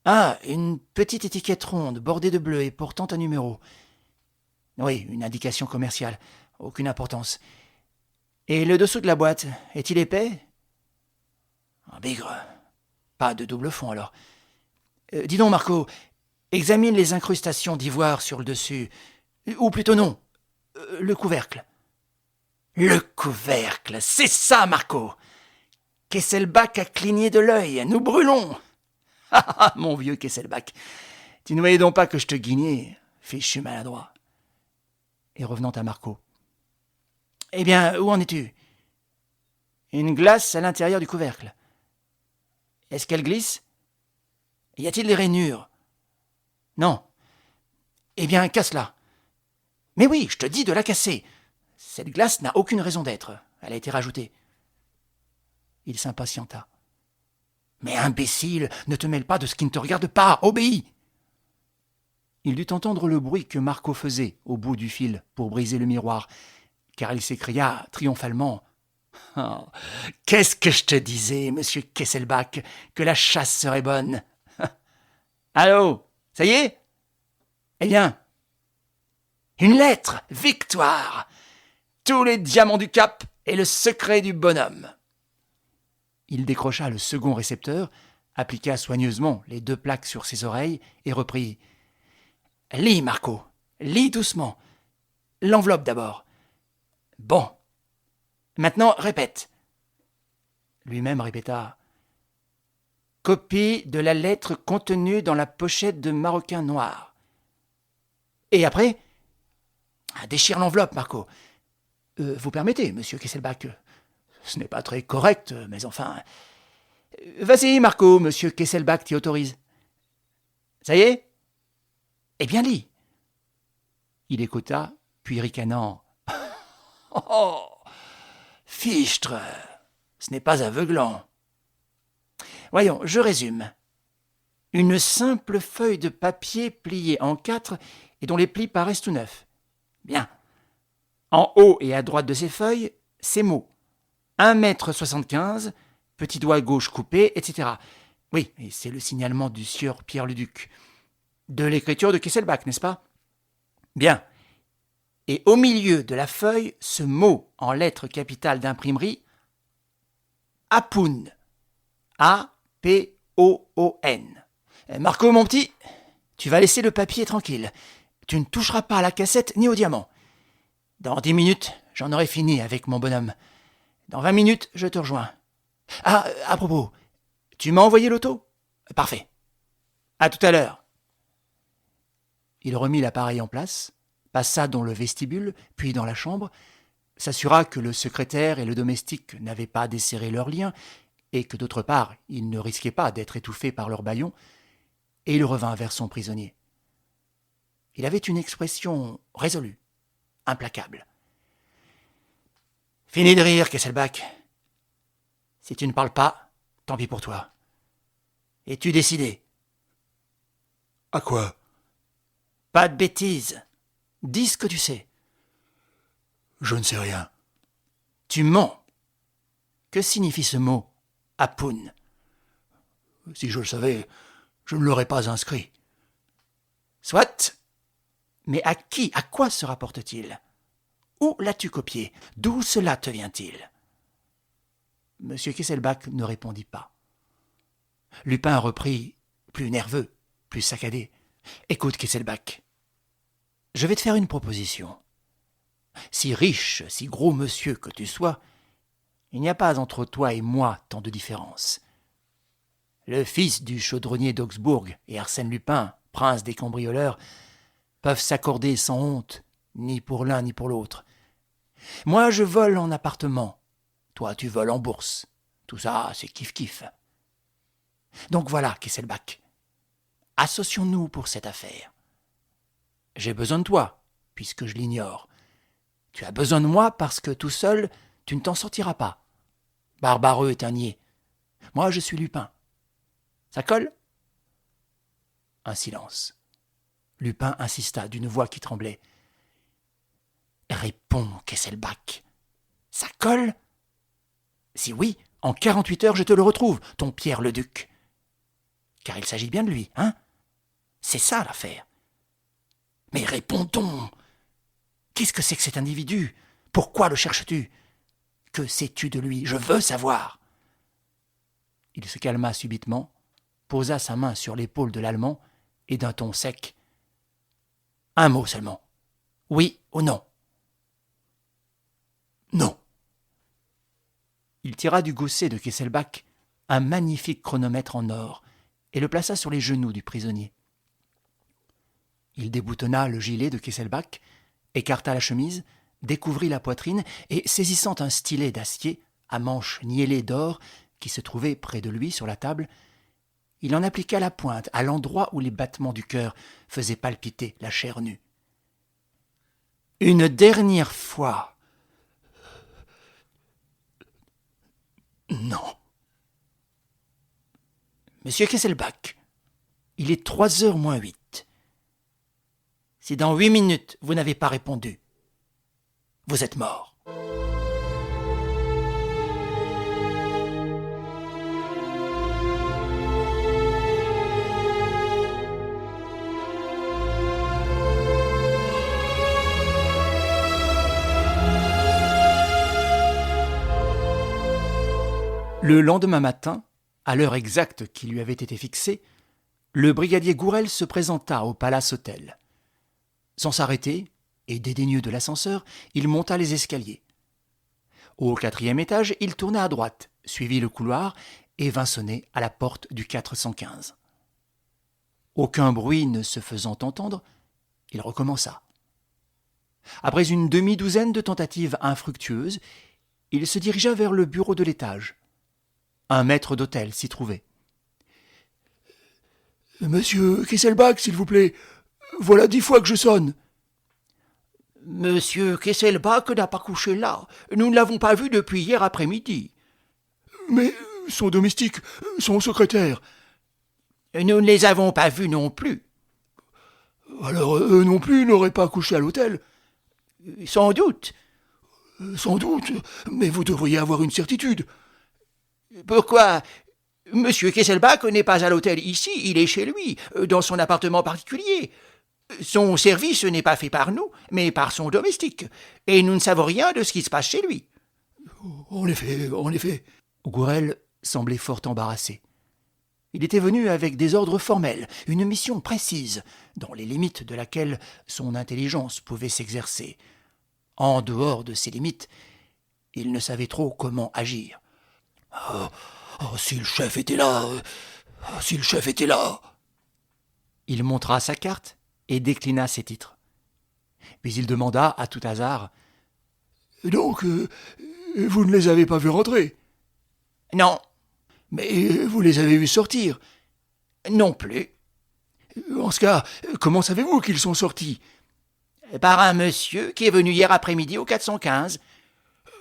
Ah, une petite étiquette ronde, bordée de bleu et portant un numéro. Oui, une indication commerciale. Aucune importance. Et le dessous de la boîte, est-il épais? Un bigre. Pas de double fond, alors. Dis donc, Marco, examine les incrustations d'ivoire sur le dessus. Ou plutôt non, le couvercle. Le couvercle, c'est ça, Marco. Kesselbach a cligné de l'œil, nous brûlons. Ah, mon vieux Kesselbach, tu ne voyais donc pas que je te guignais, fichu maladroit. Et revenant à Marco. Eh bien, où en es-tu? Une glace à l'intérieur du couvercle. Est-ce qu'elle glisse? Y a-t-il des rainures? Non. Eh bien, casse-la. Mais oui, je te dis de la casser. Cette glace n'a aucune raison d'être. Elle a été rajoutée. Il s'impatienta. Mais imbécile, ne te mêle pas de ce qui ne te regarde pas, obéis. Il dut entendre le bruit que Marco faisait au bout du fil pour briser le miroir, car il s'écria triomphalement. Oh, qu'est-ce que je te disais, monsieur Kesselbach, que la chasse serait bonne. Allô, ça y est? Eh bien, une lettre, victoire, tous les diamants du Cap et le secret du bonhomme. Il décrocha le second récepteur, appliqua soigneusement les 2 plaques sur ses oreilles et reprit. Lis, Marco, lis doucement. L'enveloppe d'abord. Bon. Maintenant, répète. Lui-même répéta. Copie de la lettre contenue dans la pochette de maroquin noir. Et après? Déchire l'enveloppe, Marco. Vous permettez, monsieur Kesselbach? Ce n'est pas très correct, mais enfin... Vas-y, Marco, monsieur Kesselbach t'y autorise. Ça y est? Eh bien, lis. Il écouta, puis ricanant. Oh, fichtre, ce n'est pas aveuglant. Voyons, je résume. Une simple feuille de papier pliée en 4 et dont les plis paraissent tout neufs. Bien. En haut et à droite de ces feuilles, ces mots. 1,75 m, petit doigt gauche coupé, etc. Oui, et c'est le signalement du sieur Pierre le Duc. De l'écriture de Kesselbach, n'est-ce pas? Bien. Et au milieu de la feuille, ce mot en lettres capitales d'imprimerie, Apoun. A-P-O-O-N. Marco, mon petit, tu vas laisser le papier tranquille. Tu ne toucheras pas à la cassette ni au diamant. Dans 10 minutes, j'en aurai fini avec mon bonhomme. Dans 20 minutes, je te rejoins. Ah, à propos, tu m'as envoyé l'auto? Parfait. À tout à l'heure. Il remit l'appareil en place, passa dans le vestibule, puis dans la chambre, s'assura que le secrétaire et le domestique n'avaient pas desserré leurs liens, et que d'autre part, ils ne risquaient pas d'être étouffés par leurs bâillons, et il revint vers son prisonnier. Il avait une expression résolue, implacable. Fini de rire, Kesselbach. Si tu ne parles pas, tant pis pour toi. Es-tu décidé? À quoi? Pas de bêtises. Dis ce que tu sais. Je ne sais rien. Tu mens. Que signifie ce mot, Apoun? Si je le savais, je ne l'aurais pas inscrit. Soit. Mais à qui, à quoi se rapporte-t-il? Où l'as-tu copié? D'où cela te vient-il? M. Kesselbach ne répondit pas. Lupin reprit, plus nerveux, plus saccadé. « Écoute, Kesselbach, je vais te faire une proposition. Si riche, si gros monsieur que tu sois, il n'y a pas entre toi et moi tant de différence. Le fils du chaudronnier d'Augsbourg et Arsène Lupin, prince des cambrioleurs, peuvent s'accorder sans honte, ni pour l'un ni pour l'autre. Moi, je vole en appartement. Toi, tu voles en bourse. Tout ça, c'est kiff-kiff. Donc voilà, Kesselbach. Associons-nous pour cette affaire. J'ai besoin de toi, puisque je l'ignore. Tu as besoin de moi parce que tout seul, tu ne t'en sortiras pas. Barbareux est un niais. Moi, je suis Lupin. Ça colle? Un silence. Lupin insista d'une voix qui tremblait. Réponds, Kesselbach. Ça colle? Si oui, en 48 heures, je te le retrouve, ton Pierre le Duc. Car il s'agit bien de lui, hein? C'est ça l'affaire. Mais réponds donc. Qu'est-ce que c'est que cet individu? Pourquoi le cherches-tu? Que sais-tu de lui? Je veux savoir. Il se calma subitement, posa sa main sur l'épaule de l'Allemand et d'un ton sec. Un mot seulement. Oui ou non? Non. Il tira du gousset de Kesselbach un magnifique chronomètre en or et le plaça sur les genoux du prisonnier. Il déboutonna le gilet de Kesselbach, écarta la chemise, découvrit la poitrine et, saisissant un stylet d'acier à manche niellée d'or qui se trouvait près de lui sur la table, il en appliqua la pointe à l'endroit où les battements du cœur faisaient palpiter la chair nue. Une dernière fois. Non. Monsieur Kesselbach, il est 3h moins 8. Si dans 8 minutes vous n'avez pas répondu, vous êtes mort. Le lendemain matin, à l'heure exacte qui lui avait été fixée, le brigadier Gourel se présenta au Palace Hôtel. Sans s'arrêter, et dédaigneux de l'ascenseur, il monta les escaliers. Au 4e étage, il tourna à droite, suivit le couloir et vint sonner à la porte du 415. Aucun bruit ne se faisant entendre, il recommença. Après une demi-douzaine de tentatives infructueuses, il se dirigea vers le bureau de l'étage. Un maître d'hôtel s'y trouvait. « Monsieur Kesselbach, s'il vous plaît, voilà 10 fois que je sonne. »« Monsieur Kesselbach n'a pas couché là. Nous ne l'avons pas vu depuis hier après-midi. »« Mais son domestique, son secrétaire. »« Nous ne les avons pas vus non plus. »« Alors eux non plus n'auraient pas couché à l'hôtel. »« Sans doute. »« Sans doute, mais vous devriez avoir une certitude. »« Pourquoi ? Monsieur Kesselbach n'est pas à l'hôtel ici, il est chez lui, dans son appartement particulier. Son service n'est pas fait par nous, mais par son domestique, et nous ne savons rien de ce qui se passe chez lui. »« En effet. » Gourel semblait fort embarrassé. Il était venu avec des ordres formels, une mission précise, dans les limites de laquelle son intelligence pouvait s'exercer. En dehors de ces limites, il ne savait trop comment agir. Si le chef était là. Il montra sa carte et déclina ses titres. Puis il demanda à tout hasard. Donc, vous ne les avez pas vus rentrer? Non. Mais vous les avez vus sortir? Non plus. En ce cas, comment savez-vous qu'ils sont sortis? Par un monsieur qui est venu hier après-midi au 415.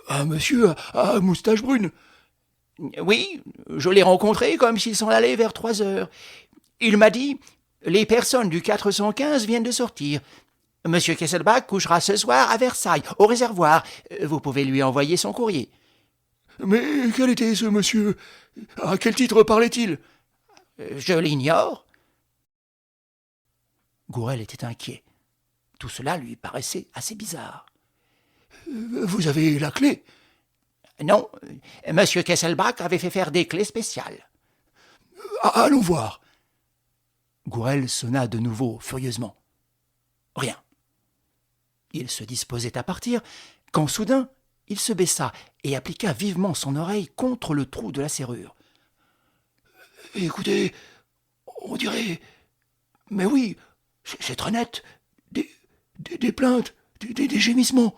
Un monsieur à moustache brune? Oui, je l'ai rencontré comme s'il s'en allait vers 3 heures. Il m'a dit « Les personnes du 415 viennent de sortir. Monsieur Kesselbach couchera ce soir à Versailles, au réservoir. Vous pouvez lui envoyer son courrier. » Mais quel était ce monsieur? À quel titre parlait-il? Je l'ignore. Gourel était inquiet. Tout cela lui paraissait assez bizarre. Vous avez la clé? Non, M. Kesselbach avait fait faire des clés spéciales. Allons voir. Gourel sonna de nouveau furieusement. Rien. Il se disposait à partir, quand soudain il se baissa et appliqua vivement son oreille contre le trou de la serrure. Écoutez, on dirait... Mais oui, c'est très net. Des plaintes, des gémissements.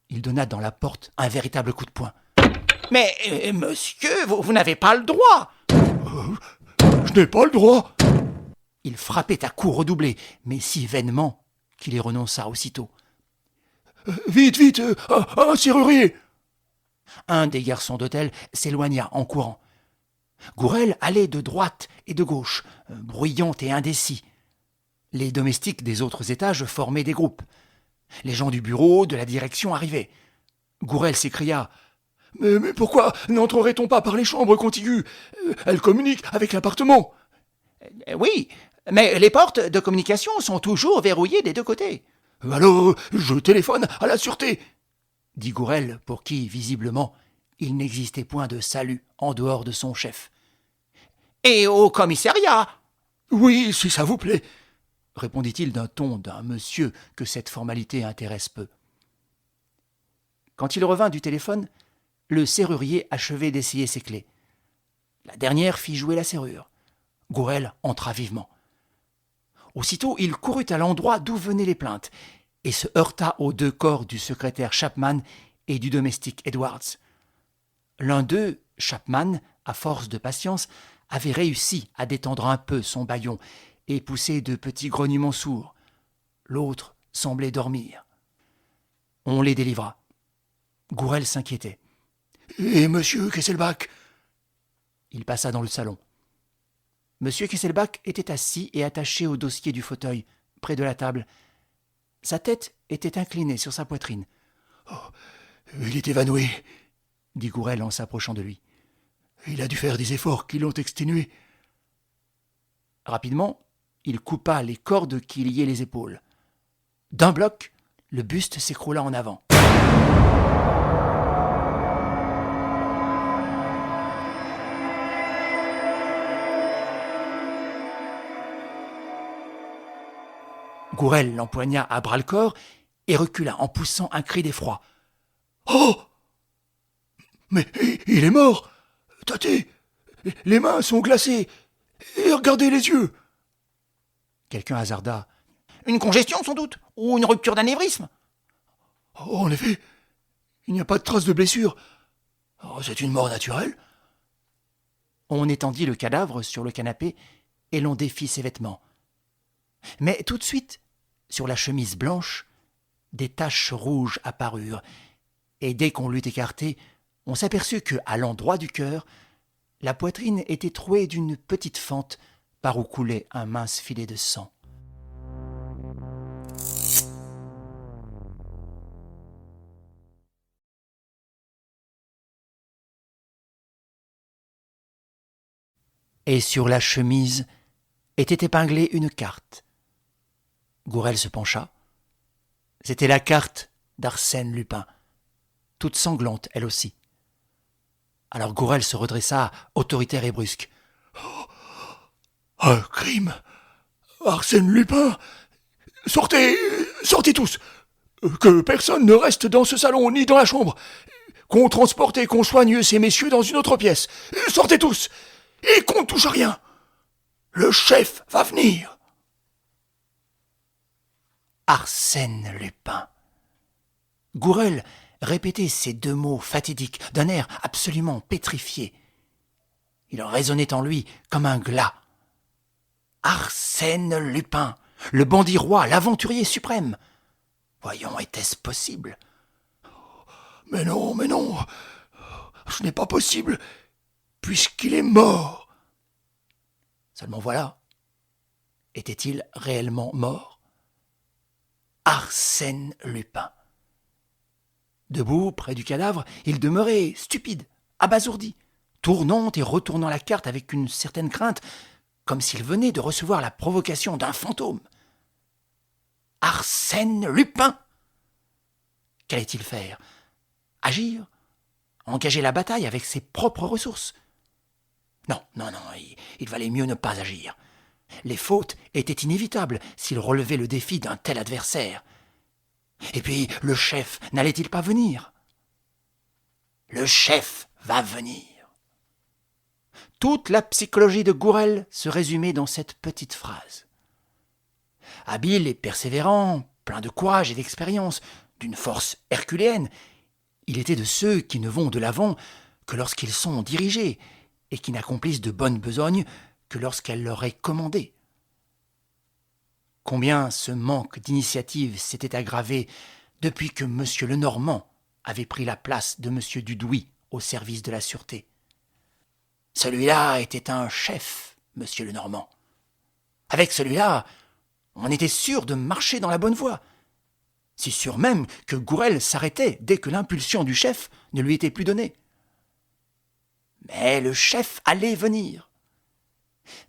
Il donna dans la porte un véritable coup de poing. « Mais, monsieur, vous n'avez pas le droit !»« Je n'ai pas le droit !» Il frappait à coups redoublés, mais si vainement qu'il y renonça aussitôt. « Vite, un serrurier !» Un des garçons d'hôtel s'éloigna en courant. Gourel allait de droite et de gauche, bruyant et indécis. Les domestiques des autres étages formaient des groupes. Les gens du bureau, de la direction arrivaient. Gourel s'écria « Mais pourquoi n'entrerait-on pas par les chambres contiguës? Elles communiquent avec l'appartement. » Oui, mais les portes de communication sont toujours verrouillées des deux côtés. « Alors, je téléphone à la sûreté !» dit Gourel, pour qui, visiblement, il n'existait point de salut en dehors de son chef. « Et au commissariat !»« Oui, si ça vous plaît !» répondit-il d'un ton d'un monsieur que cette formalité intéresse peu. Quand il revint du téléphone, le serrurier achevait d'essayer ses clés. La dernière fit jouer la serrure. Gourel entra vivement. Aussitôt, il courut à l'endroit d'où venaient les plaintes et se heurta aux deux corps du secrétaire Chapman et du domestique Edwards. L'un d'eux, Chapman, à force de patience, avait réussi à détendre un peu son bâillon et poussait de petits grognements sourds. L'autre semblait dormir. On les délivra. Gourel s'inquiétait. « Et monsieur Kesselbach ?» Il passa dans le salon. Monsieur Kesselbach était assis et attaché au dossier du fauteuil, près de la table. Sa tête était inclinée sur sa poitrine. « Oh, il est évanoui, » dit Gourel en s'approchant de lui. « Il a dû faire des efforts qui l'ont exténué. » Rapidement, il coupa les cordes qui liaient les épaules. D'un bloc, le buste s'écroula en avant. Gourel l'empoigna à bras-le-corps et recula en poussant un cri d'effroi. « Oh! Mais il est mort! Tâtez! Les mains sont glacées! Et regardez les yeux !» Quelqu'un hasarda. « Une congestion sans doute, ou une rupture d'anévrisme !»« Oh, en effet, il n'y a pas de trace de blessure. Oh, c'est une mort naturelle. » On étendit le cadavre sur le canapé et l'on défit ses vêtements. Mais tout de suite, sur la chemise blanche, des taches rouges apparurent, et dès qu'on l'eut écartée, on s'aperçut que, à l'endroit du cœur, la poitrine était trouée d'une petite fente par où coulait un mince filet de sang. Et sur la chemise était épinglée une carte. Gourel se pencha. C'était la carte d'Arsène Lupin, toute sanglante elle aussi. Alors Gourel se redressa, autoritaire et brusque. Oh, un crime! Arsène Lupin! Sortez! Sortez tous! Que personne ne reste dans ce salon ni dans la chambre! Qu'on transporte et qu'on soigne ces messieurs dans une autre pièce! Sortez tous! Et qu'on ne touche à rien! Le chef va venir! Arsène Lupin. Gourel répétait ces deux mots fatidiques d'un air absolument pétrifié. Il résonnait en lui comme un glas. Arsène Lupin, le bandit roi, l'aventurier suprême. Voyons, était-ce possible? Mais non, ce n'est pas possible, puisqu'il est mort. Seulement voilà, était-il réellement mort? Arsène Lupin. Debout, près du cadavre, il demeurait stupide, abasourdi, tournant et retournant la carte avec une certaine crainte, comme s'il venait de recevoir la provocation d'un fantôme. Arsène Lupin. Qu'allait-il faire? Agir? Engager la bataille avec ses propres ressources? Non, il valait mieux ne pas agir. Les fautes étaient inévitables s'il relevait le défi d'un tel adversaire. Et puis, le chef n'allait-il pas venir? Le chef va venir. Toute la psychologie de Gourel se résumait dans cette petite phrase. Habile et persévérant, plein de courage et d'expérience, d'une force herculéenne, il était de ceux qui ne vont de l'avant que lorsqu'ils sont dirigés et qui n'accomplissent de bonne besogne que lorsqu'elle leur est commandée. Combien ce manque d'initiative s'était aggravé depuis que M. Lenormand avait pris la place de M. Dudouis au service de la sûreté. Celui-là était un chef, M. Lenormand. Avec celui-là, on était sûr de marcher dans la bonne voie. Si sûr même que Gourel s'arrêtait dès que l'impulsion du chef ne lui était plus donnée. Mais le chef allait venir.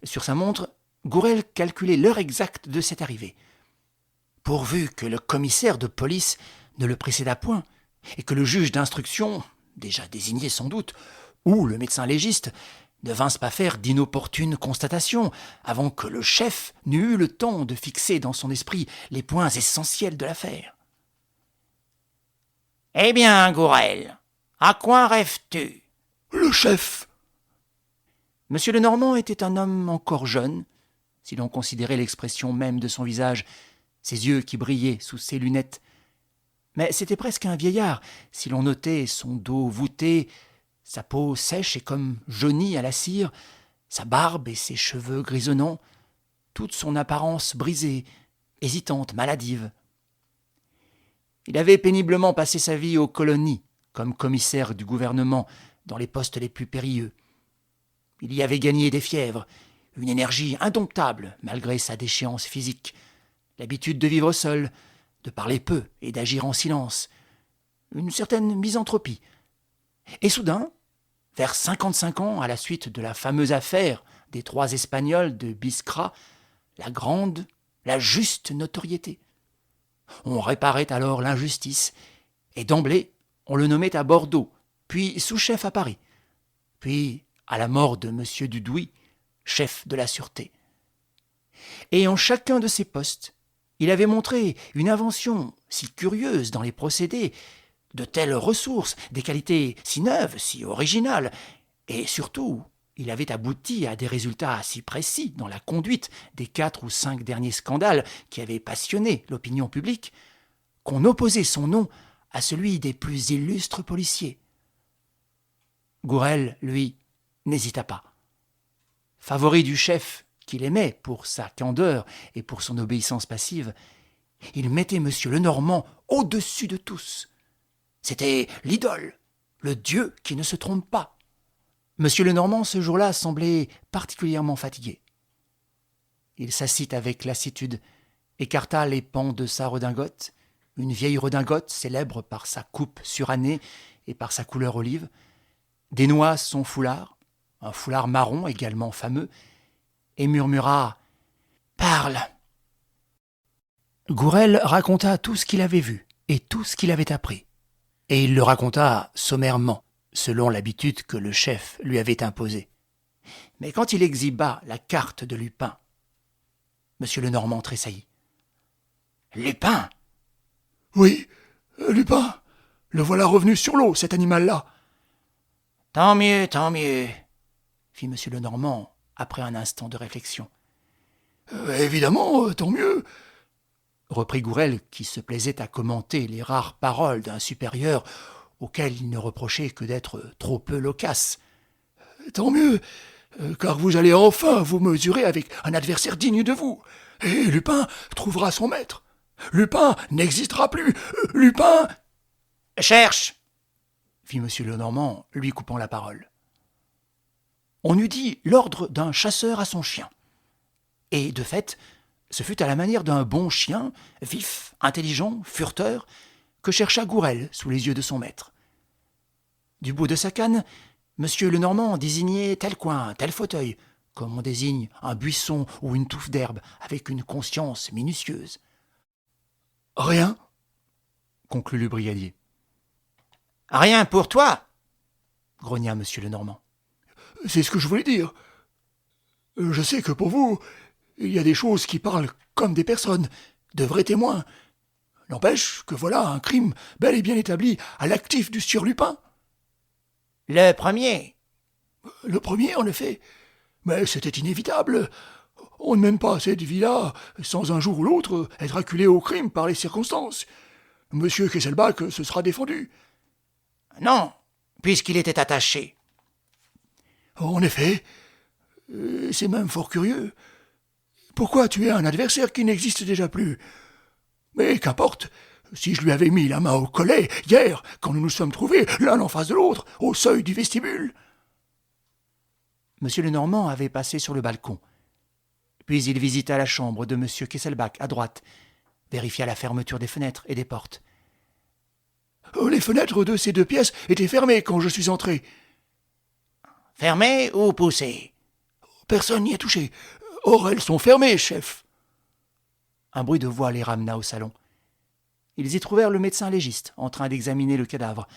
Sur sa montre, Gourel calculait l'heure exacte de cette arrivée. Pourvu que le commissaire de police ne le précédât point, et que le juge d'instruction, déjà désigné sans doute, ou le médecin légiste, ne vinssent pas faire d'inopportunes constatations avant que le chef n'eût eu le temps de fixer dans son esprit les points essentiels de l'affaire. « Eh bien, Gourel, à quoi rêves-tu ?»« Le chef !» Monsieur Lenormand était un homme encore jeune, si l'on considérait l'expression même de son visage, ses yeux qui brillaient sous ses lunettes. Mais c'était presque un vieillard, si l'on notait son dos voûté, sa peau sèche et comme jaunie à la cire, sa barbe et ses cheveux grisonnants, toute son apparence brisée, hésitante, maladive. Il avait péniblement passé sa vie aux colonies, comme commissaire du gouvernement, dans les postes les plus périlleux. Il y avait gagné des fièvres, une énergie indomptable malgré sa déchéance physique, l'habitude de vivre seul, de parler peu et d'agir en silence, une certaine misanthropie. Et soudain, vers 55 ans, à la suite de la fameuse affaire des 3 Espagnols de Biskra, la grande, la juste notoriété. On réparait alors l'injustice, et d'emblée, on le nommait à Bordeaux, puis sous-chef à Paris, puis, à la mort de M. Dudouis, chef de la sûreté. Et en chacun de ces postes, il avait montré une invention si curieuse dans les procédés, de telles ressources, des qualités si neuves, si originales, et surtout, il avait abouti à des résultats si précis dans la conduite des 4 ou 5 derniers scandales qui avaient passionné l'opinion publique, qu'on opposait son nom à celui des plus illustres policiers. Gourel, lui, n'hésita pas. Favori du chef qu'il aimait pour sa candeur et pour son obéissance passive, il mettait M. Lenormand au-dessus de tous. C'était l'idole, le dieu qui ne se trompe pas. M. Lenormand, ce jour-là, semblait particulièrement fatigué. Il s'assit avec lassitude, écarta les pans de sa redingote, une vieille redingote célèbre par sa coupe surannée et par sa couleur olive, dénoua son foulard, un foulard marron également fameux, et murmura « Parle !» Gourel raconta tout ce qu'il avait vu et tout ce qu'il avait appris. Et il le raconta sommairement, selon l'habitude que le chef lui avait imposée. Mais quand il exhiba la carte de Lupin, M. Lenormand tressaillit. « Lupin !»« Oui, Lupin. Le voilà revenu sur l'eau, cet animal-là. »« Tant mieux, fit M. Lenormand après un instant de réflexion. « Évidemment, tant mieux. » reprit Gourel, qui se plaisait à commenter les rares paroles d'un supérieur auquel il ne reprochait que d'être trop peu loquace. « Tant mieux, car vous allez enfin vous mesurer avec un adversaire digne de vous. Et Lupin trouvera son maître. Lupin n'existera plus. Lupin... »« Cherche !» fit M. Lenormand, lui coupant la parole. On eût dit l'ordre d'un chasseur à son chien. Et, de fait, ce fut à la manière d'un bon chien, vif, intelligent, furteur, que chercha Gourel sous les yeux de son maître. Du bout de sa canne, M. Lenormand désignait tel coin, tel fauteuil, comme on désigne un buisson ou une touffe d'herbe avec une conscience minutieuse. Rien, conclut le brigadier. Rien pour toi, grogna M. Lenormand. C'est ce que je voulais dire. Je sais que pour vous, il y a des choses qui parlent comme des personnes, de vrais témoins. N'empêche que voilà un crime bel et bien établi à l'actif du sieur Lupin. Le premier. Le premier, en effet. Mais c'était inévitable. On ne mène pas cette vie-là sans un jour ou l'autre être acculé au crime par les circonstances. Monsieur Kesselbach se sera défendu. Non, puisqu'il était attaché. En effet, c'est même fort curieux. Pourquoi tuer un adversaire qui n'existe déjà plus? Mais qu'importe, si je lui avais mis la main au collet, hier, quand nous nous sommes trouvés l'un en face de l'autre, au seuil du vestibule. M. Lenormand avait passé sur le balcon. Puis il visita la chambre de M. Kesselbach à droite, vérifia la fermeture des fenêtres et des portes. Les fenêtres de ces deux pièces étaient fermées quand je suis entré. Fermé ou poussé? Personne n'y a touché. Or, elles sont fermées, chef. Un bruit de voix les ramena au salon. Ils y trouvèrent le médecin légiste en train d'examiner le cadavre,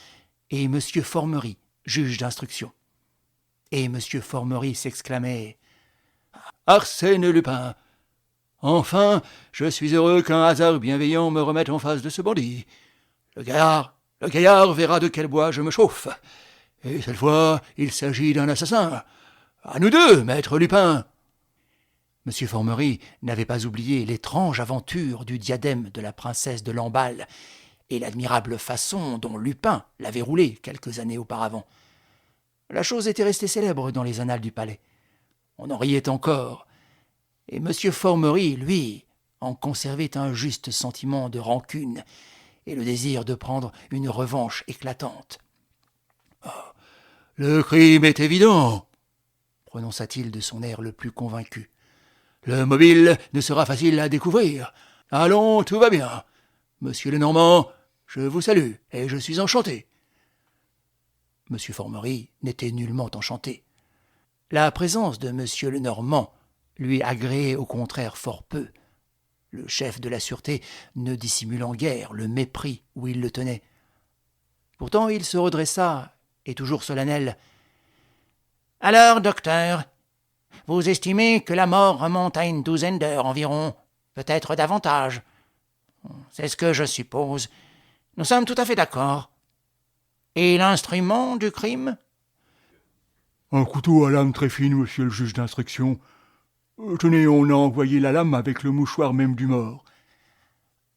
et M. Formery, juge d'instruction. Et M. Formery s'exclamait « Arsène Lupin! Enfin, je suis heureux qu'un hasard bienveillant me remette en face de ce bandit. Le gaillard verra de quel bois je me chauffe. Et cette fois, il s'agit d'un assassin. À nous deux, maître Lupin !» M. Formery n'avait pas oublié l'étrange aventure du diadème de la princesse de Lamballe et l'admirable façon dont Lupin l'avait roulé quelques années auparavant. La chose était restée célèbre dans les annales du palais. On en riait encore, et M. Formery, lui, en conservait un juste sentiment de rancune et le désir de prendre une revanche éclatante. « Le crime est évident, » prononça-t-il de son air le plus convaincu. « Le mobile ne sera facile à découvrir. Allons, tout va bien. Monsieur Lenormand, je vous salue et je suis enchanté. » M. Formery n'était nullement enchanté. La présence de M. Lenormand lui agréait au contraire fort peu, le chef de la sûreté ne dissimulant guère le mépris où il le tenait. Pourtant il se redressa, et toujours solennel. « Alors, docteur, vous estimez que la mort remonte à une douzaine d'heures environ, peut-être davantage. C'est ce que je suppose. Nous sommes tout à fait d'accord. Et l'instrument du crime ? » Un couteau à lame très fine, monsieur le juge d'instruction. Tenez, on a envoyé la lame avec le mouchoir même du mort.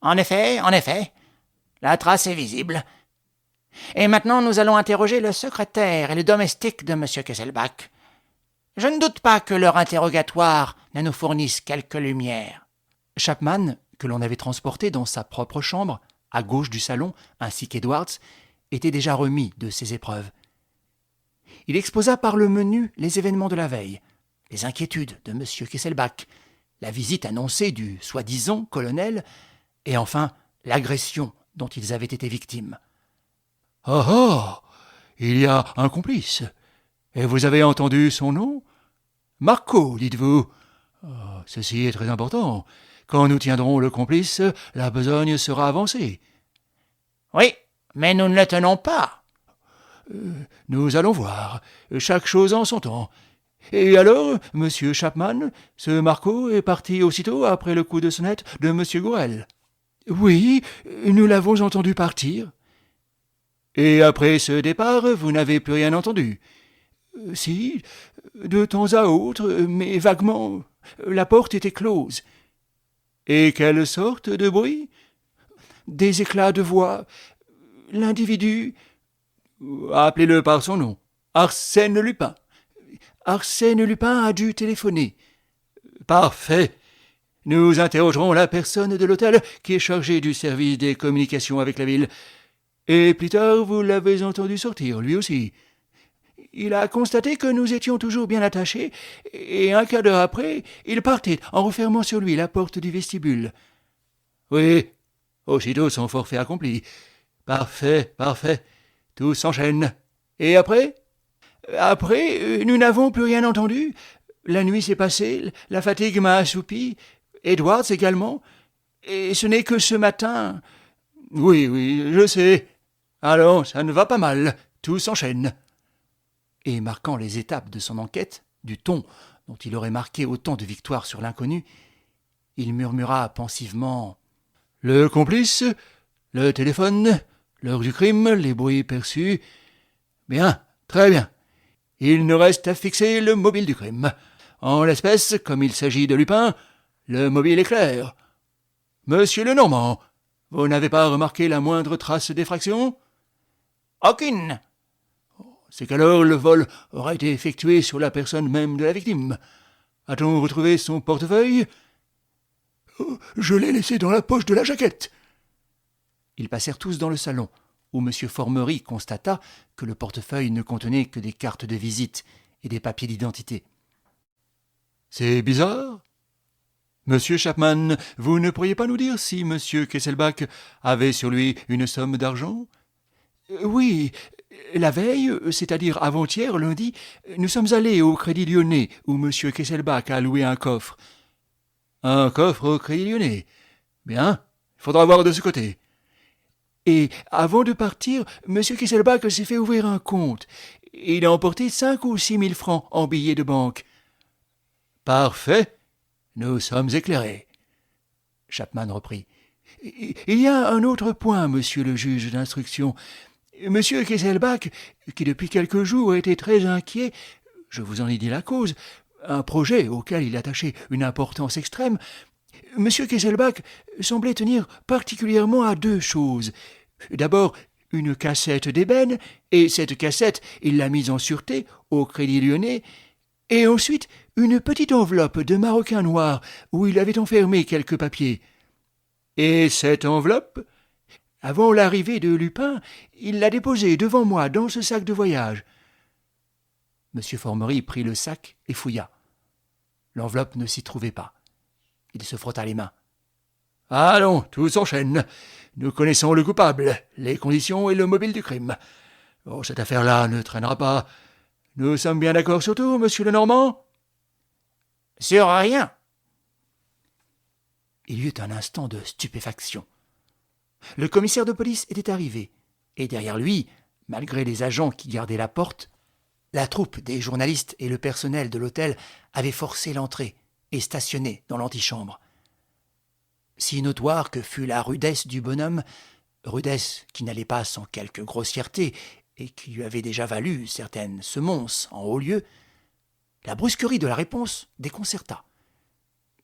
En effet, la trace est visible. Et maintenant, nous allons interroger le secrétaire et le domestique de M. Kesselbach. Je ne doute pas que leur interrogatoire ne nous fournisse quelque lumière. Chapman, que l'on avait transporté dans sa propre chambre, à gauche du salon, ainsi qu'Edwards, était déjà remis de ses épreuves. Il exposa par le menu les événements de la veille, les inquiétudes de M. Kesselbach, la visite annoncée du soi-disant colonel, et enfin l'agression dont ils avaient été victimes. « Ah ah, il y a un complice. Et vous avez entendu son nom ? Marco, dites-vous. Ceci est très important. Quand nous tiendrons le complice, la besogne sera avancée. » « Oui, mais nous ne le tenons pas. » Nous allons voir. Chaque chose en son temps. Et alors, monsieur Chapman, ce Marco est parti aussitôt après le coup de sonnette de monsieur Gourel. Oui, nous l'avons entendu partir. Et après ce départ, vous n'avez plus rien entendu. Si, de temps à autre, mais vaguement, la porte était close. Et quelle sorte de bruit? Des éclats de voix. L'individu... Appelez-le par son nom. Arsène Lupin. Arsène Lupin a dû téléphoner. Parfait. Nous interrogerons la personne de l'hôtel qui est chargée du service des communications avec la ville. Et plus tard, vous l'avez entendu sortir, lui aussi. Il a constaté que nous étions toujours bien attachés, et un quart d'heure après, il partait en refermant sur lui la porte du vestibule. Oui, aussitôt son forfait accompli. Parfait. Tout s'enchaîne. Et après ? Après, nous n'avons plus rien entendu. La nuit s'est passée, la fatigue m'a assoupi, Edwards également. Et ce n'est que ce matin. Oui, je sais. Alors, ça ne va pas mal. Tout s'enchaîne. Et marquant les étapes de son enquête, du ton dont il aurait marqué autant de victoires sur l'inconnu, il murmura pensivement « Le complice, le téléphone, l'heure du crime, les bruits perçus. Bien, très bien. Il nous reste à fixer le mobile du crime. En l'espèce, comme il s'agit de Lupin, le mobile est clair. Monsieur Lenormand, vous n'avez pas remarqué la moindre trace d'effraction ? Aucune. C'est qu'alors le vol aura été effectué sur la personne même de la victime. A-t-on retrouvé son portefeuille ? Je l'ai laissé dans la poche de la jaquette. Ils passèrent tous dans le salon, où M. Formery constata que le portefeuille ne contenait que des cartes de visite et des papiers d'identité. « C'est bizarre. Monsieur Chapman, vous ne pourriez pas nous dire si Monsieur Kesselbach avait sur lui une somme d'argent ? » Oui, la veille, c'est-à-dire avant-hier, lundi, nous sommes allés au Crédit Lyonnais, où Monsieur Kesselbach a loué un coffre. Un coffre au Crédit Lyonnais. Bien, il faudra voir de ce côté. Et avant de partir, M. Kesselbach s'est fait ouvrir un compte. Il a emporté 5 ou 6 000 francs en billets de banque. Parfait, nous sommes éclairés. Chapman reprit. Il y a un autre point, monsieur le juge d'instruction. M. Kesselbach, qui depuis quelques jours était très inquiet, je vous en ai dit la cause, un projet auquel il attachait une importance extrême, M. Kesselbach semblait tenir particulièrement à 2 choses. D'abord, une cassette d'ébène, et cette cassette, il l'a mise en sûreté au Crédit Lyonnais, et ensuite une petite enveloppe de maroquin noir où il avait enfermé quelques papiers. Et cette enveloppe, avant l'arrivée de Lupin, il l'a déposée devant moi dans ce sac de voyage. M. Formery prit le sac et fouilla. L'enveloppe ne s'y trouvait pas. Il se frotta les mains. « Allons, tout s'enchaîne. Nous connaissons le coupable, les conditions et le mobile du crime. Oh, cette affaire-là ne traînera pas. Nous sommes bien d'accord sur tout, monsieur Lenormand ?» « Sur rien. » Il y eut un instant de stupéfaction. Le commissaire de police était arrivé, et derrière lui, malgré les agents qui gardaient la porte, la troupe des journalistes et le personnel de l'hôtel avaient forcé l'entrée et stationné dans l'antichambre. Si notoire que fût la rudesse du bonhomme, rudesse qui n'allait pas sans quelque grossièreté et qui lui avait déjà valu certaines semonces en haut lieu, la brusquerie de la réponse déconcerta.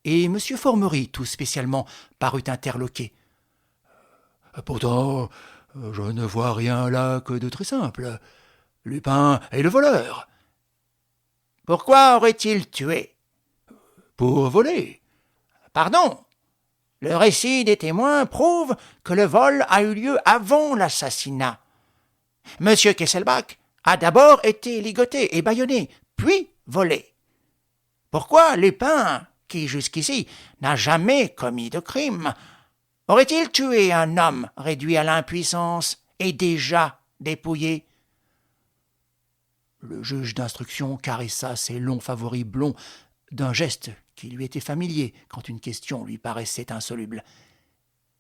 Et M. Formery, tout spécialement, parut interloqué. « Pourtant, je ne vois rien là que de très simple. Lupin est le voleur. »« Pourquoi aurait-il tué ? » ?»« Pour voler. »« Pardon. Le récit des témoins prouve que le vol a eu lieu avant l'assassinat. M. Kesselbach a d'abord été ligoté et bâillonné, puis volé. Pourquoi Lupin, qui jusqu'ici n'a jamais commis de crime, aurait-il tué un homme réduit à l'impuissance et déjà dépouillé ? Le juge d'instruction caressa ses longs favoris blonds d'un geste qui lui était familier quand une question lui paraissait insoluble.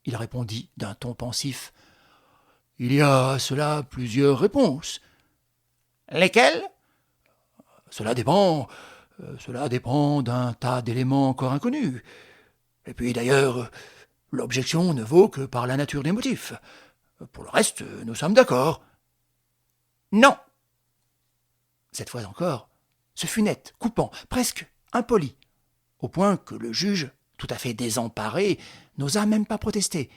Il répondit d'un ton pensif. « Il y a à cela plusieurs réponses. »« Lesquelles ? » ?»« Cela dépend d'un tas d'éléments encore inconnus. Et puis d'ailleurs, l'objection ne vaut que par la nature des motifs. Pour le reste, nous sommes d'accord. »« Non. » Cette fois encore, ce fut net, coupant, presque impoli, au point que le juge, tout à fait désemparé, n'osa même pas protester,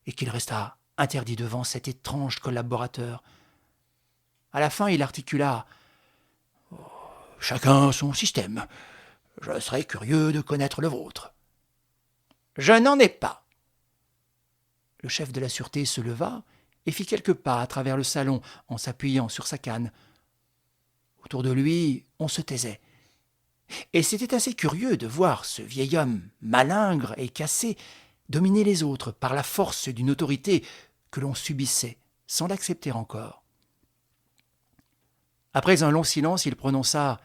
et qu'il resta interdit devant cet étrange collaborateur. À la fin, il articula « Chacun son système. Je serais curieux de connaître le vôtre. »« Je n'en ai pas. » Le chef de la sûreté se leva et fit quelques pas à travers le salon en s'appuyant sur sa canne. Autour de lui, on se taisait. Et c'était assez curieux de voir ce vieil homme malingre et cassé dominer les autres par la force d'une autorité que l'on subissait sans l'accepter encore. Après un long silence, il prononça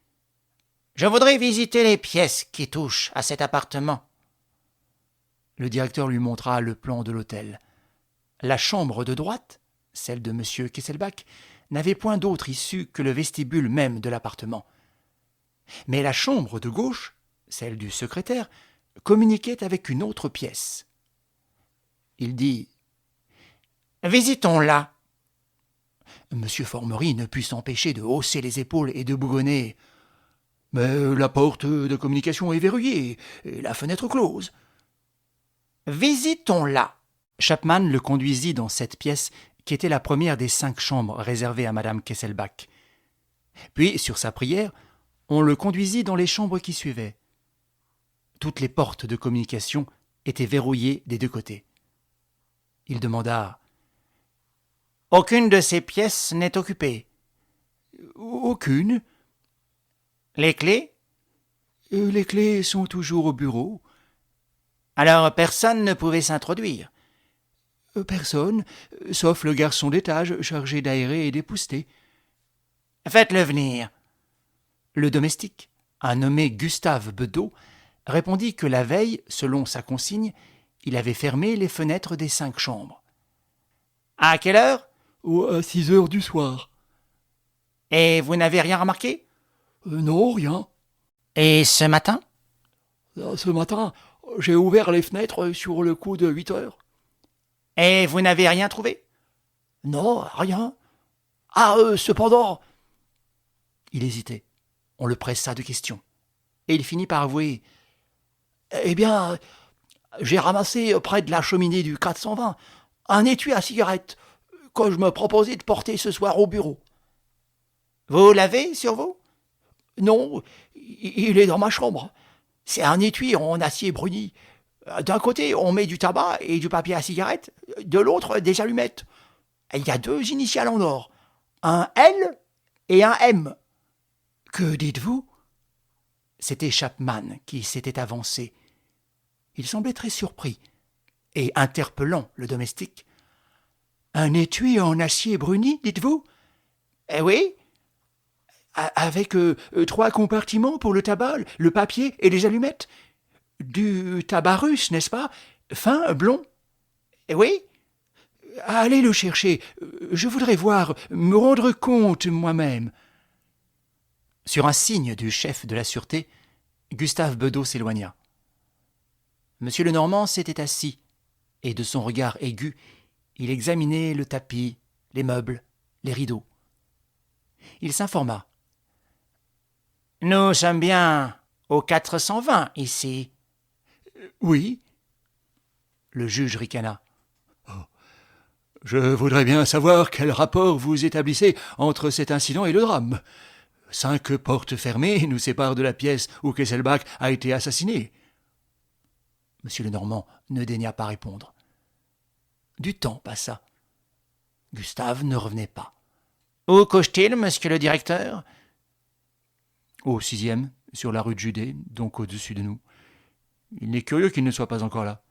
« Je voudrais visiter les pièces qui touchent à cet appartement. » Le directeur lui montra le plan de l'hôtel. La chambre de droite, celle de M. Kesselbach, n'avait point d'autre issue que le vestibule même de l'appartement. Mais la chambre de gauche, celle du secrétaire, communiquait avec une autre pièce. Il dit « Visitons-la !» M. Formerie ne put s'empêcher de hausser les épaules et de bougonner « Mais la porte de communication est verrouillée et la fenêtre close. »« Visitons-la !» Chapman le conduisit dans cette pièce qui était la première des 5 chambres réservées à Madame Kesselbach. Puis, sur sa prière, on le conduisit dans les chambres qui suivaient. Toutes les portes de communication étaient verrouillées des 2 côtés. Il demanda « Aucune de ces pièces n'est occupée ?»« Aucune. »« Les clés ?»« Les clés sont toujours au bureau. »« Alors personne ne pouvait s'introduire ?»« Personne, sauf le garçon d'étage chargé d'aérer et d'épousseter. »« Faites-le venir. » Le domestique, un nommé Gustave Bedeau, répondit que la veille, selon sa consigne, il avait fermé les fenêtres des 5 chambres. « À quelle heure ?»« À 6 heures du soir. »« Et vous n'avez rien remarqué ?»« Non, rien. »« Et ce matin ?»« Ce matin, j'ai ouvert les fenêtres sur le coup de 8 heures. »« Et vous n'avez rien trouvé ?»« Non, rien. Ah, cependant... » Il hésitait. On le pressa de questions. Et il finit par avouer « Eh bien, j'ai ramassé près de la cheminée du 420 un étui à cigarette que je me proposais de porter ce soir au bureau. »« Vous l'avez sur vous ?»« Non, il est dans ma chambre. C'est un étui en acier bruni. D'un côté, on met du tabac et du papier à cigarette, de l'autre, des allumettes. Il y a 2 initiales en or, un L et un M. »« Que dites-vous » C'était Chapman qui s'était avancé. Il semblait très surpris et interpellant le domestique. « Un étui en acier bruni, dites-vous ?»« Eh oui. »« Avec 3 compartiments pour le tabac, le papier et les allumettes. Du tabac russe, n'est-ce pas? Fin, blond. »« Eh oui. »« Allez le chercher. Je voudrais voir, me rendre compte moi-même. » Sur un signe du chef de la sûreté, Gustave Bedeau s'éloigna. Monsieur Lenormand s'était assis, et de son regard aigu, il examinait le tapis, les meubles, les rideaux. Il s'informa. « Nous sommes bien au 420 ici. »« Oui. » Le juge ricana. Oh. « Je voudrais bien savoir quel rapport vous établissez entre cet incident et le drame. 5 portes fermées nous séparent de la pièce où Kesselbach a été assassiné. » Monsieur Lenormand ne daigna pas répondre. Du temps passa. Gustave ne revenait pas. « Où couche-t-il, monsieur le directeur ?»« Au 6e, sur la rue de Judée, donc au-dessus de nous. Il n'est curieux qu'il ne soit pas encore là. »«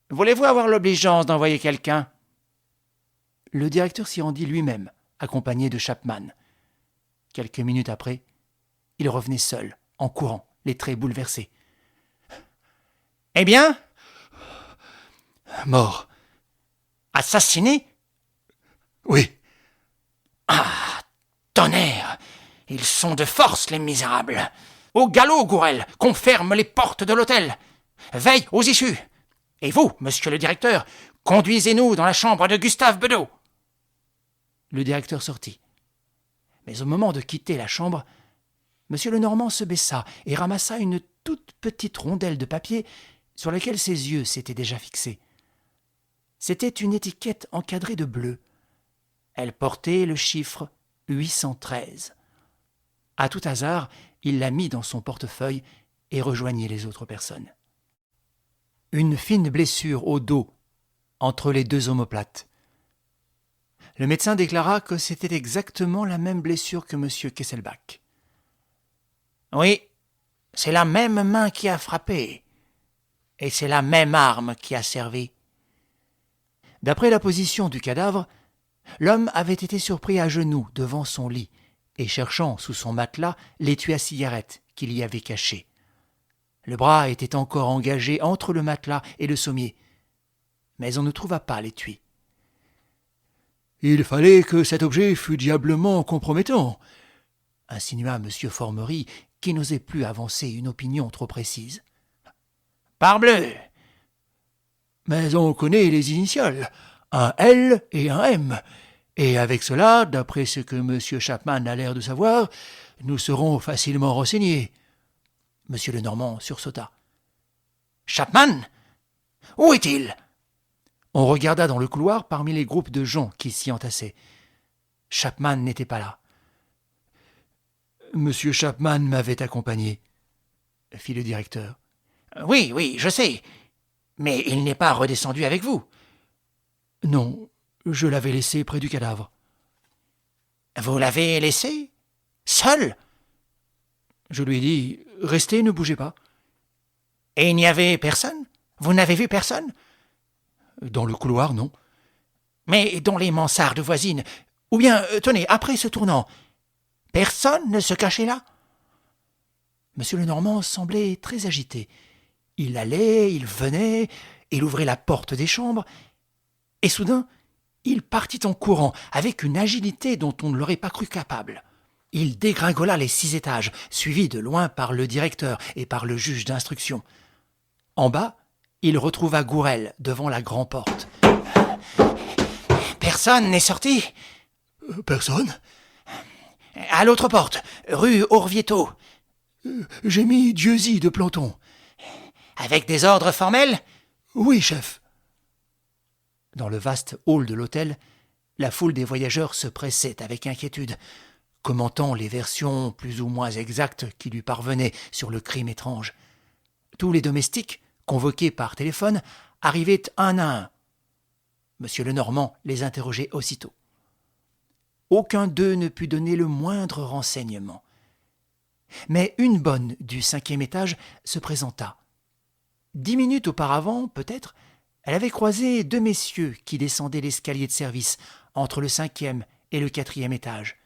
Voulez-vous avoir l'obligeance d'envoyer quelqu'un ?» Le directeur s'y rendit lui-même, accompagné de Chapman. Quelques minutes après, il revenait seul, en courant, les traits bouleversés. « Eh bien ?»« Mort. »« Assassiné ?»« Oui. »« Ah, tonnerre ! Ils sont de force, les misérables. Au galop, Gourel, qu'on ferme les portes de l'hôtel. Veille aux issues. Et vous, monsieur le directeur, conduisez-nous dans la chambre de Gustave Bedeau. » Le directeur sortit. Mais au moment de quitter la chambre, monsieur Lenormand se baissa et ramassa une toute petite rondelle de papier sur laquelle ses yeux s'étaient déjà fixés. C'était une étiquette encadrée de bleu. Elle portait le chiffre 813. À tout hasard, il la mit dans son portefeuille et rejoignit les autres personnes. Une fine blessure au dos, entre les 2 omoplates. Le médecin déclara que c'était exactement la même blessure que M. Kesselbach. « Oui, c'est la même main qui a frappé, et c'est la même arme qui a servi. » D'après la position du cadavre, l'homme avait été surpris à genoux devant son lit et cherchant sous son matelas l'étui à cigarette qu'il y avait caché. Le bras était encore engagé entre le matelas et le sommier, mais on ne trouva pas l'étui. « Il fallait que cet objet fût diablement compromettant, » insinua M. Formerie, qui n'osait plus avancer une opinion trop précise. « Parbleu ! Mais on connaît les initiales, un L et un M, et avec cela, d'après ce que M. Chapman a l'air de savoir, nous serons facilement renseignés. » M. Lenormand sursauta. « Chapman ? Où est-il » On regarda dans le couloir parmi les groupes de gens qui s'y entassaient. Chapman n'était pas là. « Monsieur Chapman m'avait accompagné, » fit le directeur. « Oui, je sais. Mais il n'est pas redescendu avec vous. »« Non, je l'avais laissé près du cadavre. »« Vous l'avez laissé ? Seul ?» Je lui ai dit « Restez, ne bougez pas. » « Et il n'y avait personne ? Vous n'avez vu personne ?»« Dans le couloir, non. »« Mais dans les mansardes voisines, ou bien, tenez, après ce tournant, personne ne se cachait là ?» M. Lenormand semblait très agité. Il allait, il venait, il ouvrait la porte des chambres, et soudain, il partit en courant avec une agilité dont on ne l'aurait pas cru capable. Il dégringola les 6 étages, suivi de loin par le directeur et par le juge d'instruction. En bas, il retrouva Gourel devant la grande porte. « Personne n'est sorti ?»« Personne. »« À l'autre porte, rue Orvieto. »« J'ai mis Dieuzy de planton. »« Avec des ordres formels ?»« Oui, chef. » Dans le vaste hall de l'hôtel, la foule des voyageurs se pressait avec inquiétude, commentant les versions plus ou moins exactes qui lui parvenaient sur le crime étrange. Tous les domestiques, convoqués par téléphone, arrivaient un à un. M. Lenormand les interrogeait aussitôt. Aucun d'eux ne put donner le moindre renseignement. Mais une bonne du 5e étage se présenta. 10 minutes auparavant, peut-être, elle avait croisé 2 messieurs qui descendaient l'escalier de service entre le 5e et le 4e étage.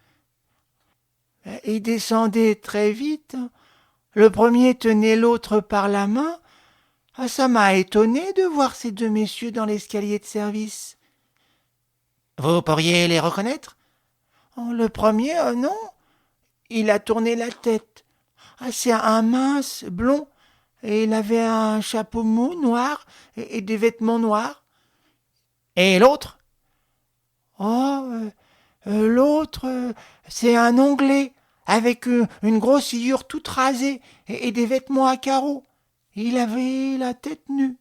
« Ils descendaient très vite. Le premier tenait l'autre par la main. Ça m'a étonné de voir ces 2 messieurs dans l'escalier de service. »« Vous pourriez les reconnaître ?»« Le premier, non. Il a tourné la tête. C'est un mince, blond, et il avait un chapeau mou noir et des vêtements noirs. »« Et l'autre ?»« L'autre, c'est un Anglais, avec une grosse figure toute rasée et des vêtements à carreaux. Il avait la tête nue. »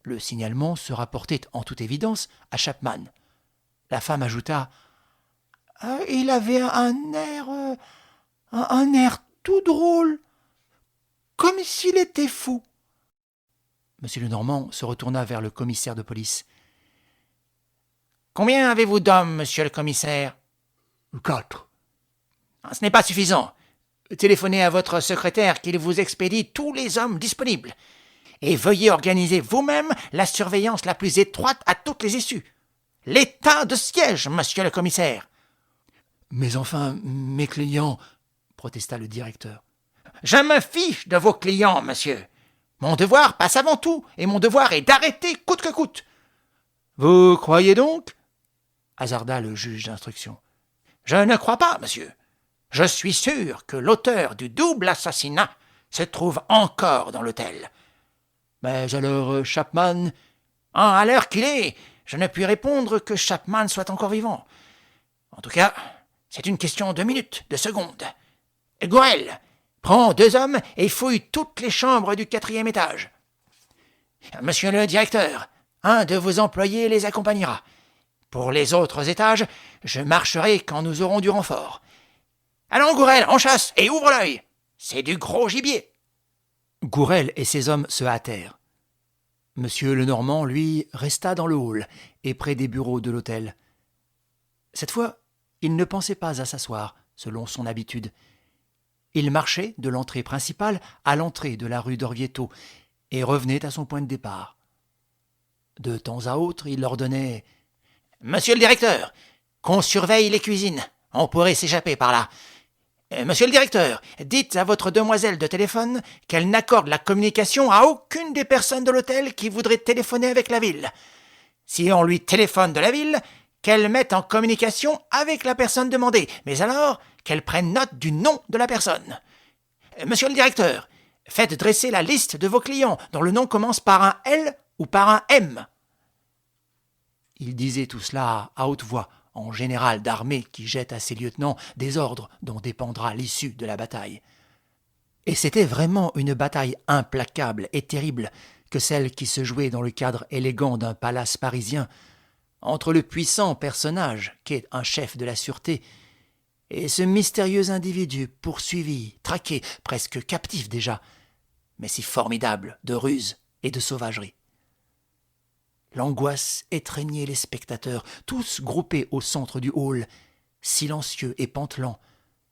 Le signalement se rapportait en toute évidence à Chapman. La femme ajouta « Il avait un air tout drôle, comme s'il était fou. » M. Lenormand se retourna vers le commissaire de police. « Combien avez-vous d'hommes, monsieur le commissaire ?»« 4. »« Ce n'est pas suffisant. Téléphonez à votre secrétaire qu'il vous expédie tous les hommes disponibles. Et veuillez organiser vous-même la surveillance la plus étroite à toutes les issues. L'état de siège, monsieur le commissaire. »« Mais enfin, mes clients, » protesta le directeur. « Je me fiche de vos clients, monsieur. Mon devoir passe avant tout, et mon devoir est d'arrêter coûte que coûte. »« Vous croyez donc ?» hasarda le juge d'instruction. « Je ne crois pas, monsieur. Je suis sûr que l'auteur du double assassinat se trouve encore dans l'hôtel. »« Mais alors, Chapman ?» ?»« À l'heure qu'il est, je ne puis répondre que Chapman soit encore vivant. En tout cas, c'est une question de minutes, de secondes. Gourel, prends 2 hommes et fouille toutes les chambres du 4e étage. Monsieur le directeur, un de vos employés les accompagnera. Pour les autres étages, je marcherai quand nous aurons du renfort. Allons, Gourel, en chasse et ouvre l'œil. C'est du gros gibier. » Gourel et ses hommes se hâtèrent. M. Lenormand, lui, resta dans le hall et près des bureaux de l'hôtel. Cette fois, il ne pensait pas à s'asseoir, selon son habitude. Il marchait de l'entrée principale à l'entrée de la rue d'Orvieto et revenait à son point de départ. De temps à autre, il ordonnait « Monsieur le directeur, qu'on surveille les cuisines. On pourrait s'échapper par là. Monsieur le directeur, dites à votre demoiselle de téléphone qu'elle n'accorde la communication à aucune des personnes de l'hôtel qui voudraient téléphoner avec la ville. Si on lui téléphone de la ville, qu'elle mette en communication avec la personne demandée, mais alors qu'elle prenne note du nom de la personne. Monsieur le directeur, faites dresser la liste de vos clients dont le nom commence par un L ou par un M. Il disait tout cela à haute voix, en général d'armée qui jette à ses lieutenants des ordres dont dépendra l'issue de la bataille. Et c'était vraiment une bataille implacable et terrible que celle qui se jouait dans le cadre élégant d'un palace parisien, entre le puissant personnage qu'est un chef de la sûreté et ce mystérieux individu poursuivi, traqué, presque captif déjà, mais si formidable de ruse et de sauvagerie. L'angoisse étreignait les spectateurs, tous groupés au centre du hall, silencieux et pantelants,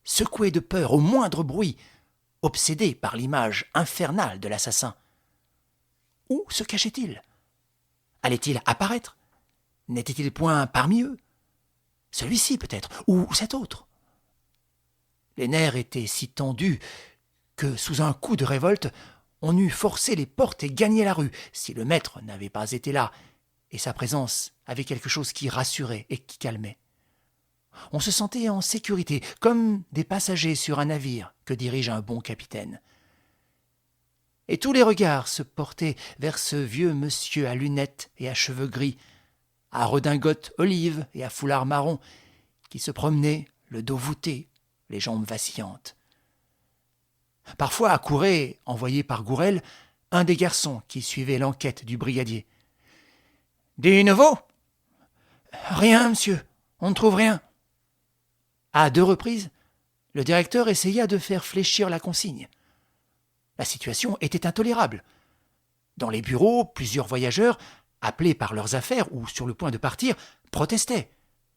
secoués de peur au moindre bruit, obsédés par l'image infernale de l'assassin. Où se cachait-il? Allait-il apparaître? N'était-il point parmi eux? Celui-ci peut-être, ou cet autre? Les nerfs étaient si tendus que, sous un coup de révolte, on eût forcé les portes et gagné la rue, si le maître n'avait pas été là, et sa présence avait quelque chose qui rassurait et qui calmait. On se sentait en sécurité, comme des passagers sur un navire que dirige un bon capitaine. Et tous les regards se portaient vers ce vieux monsieur à lunettes et à cheveux gris, à redingote olive et à foulard marron, qui se promenait, le dos voûté, les jambes vacillantes. Parfois accourait, envoyé par Gourel, un des garçons qui suivait l'enquête du brigadier. « Du nouveau ?»« Rien, monsieur, on ne trouve rien. » À 2 reprises, le directeur essaya de faire fléchir la consigne. La situation était intolérable. Dans les bureaux, plusieurs voyageurs, appelés par leurs affaires ou sur le point de partir, protestaient.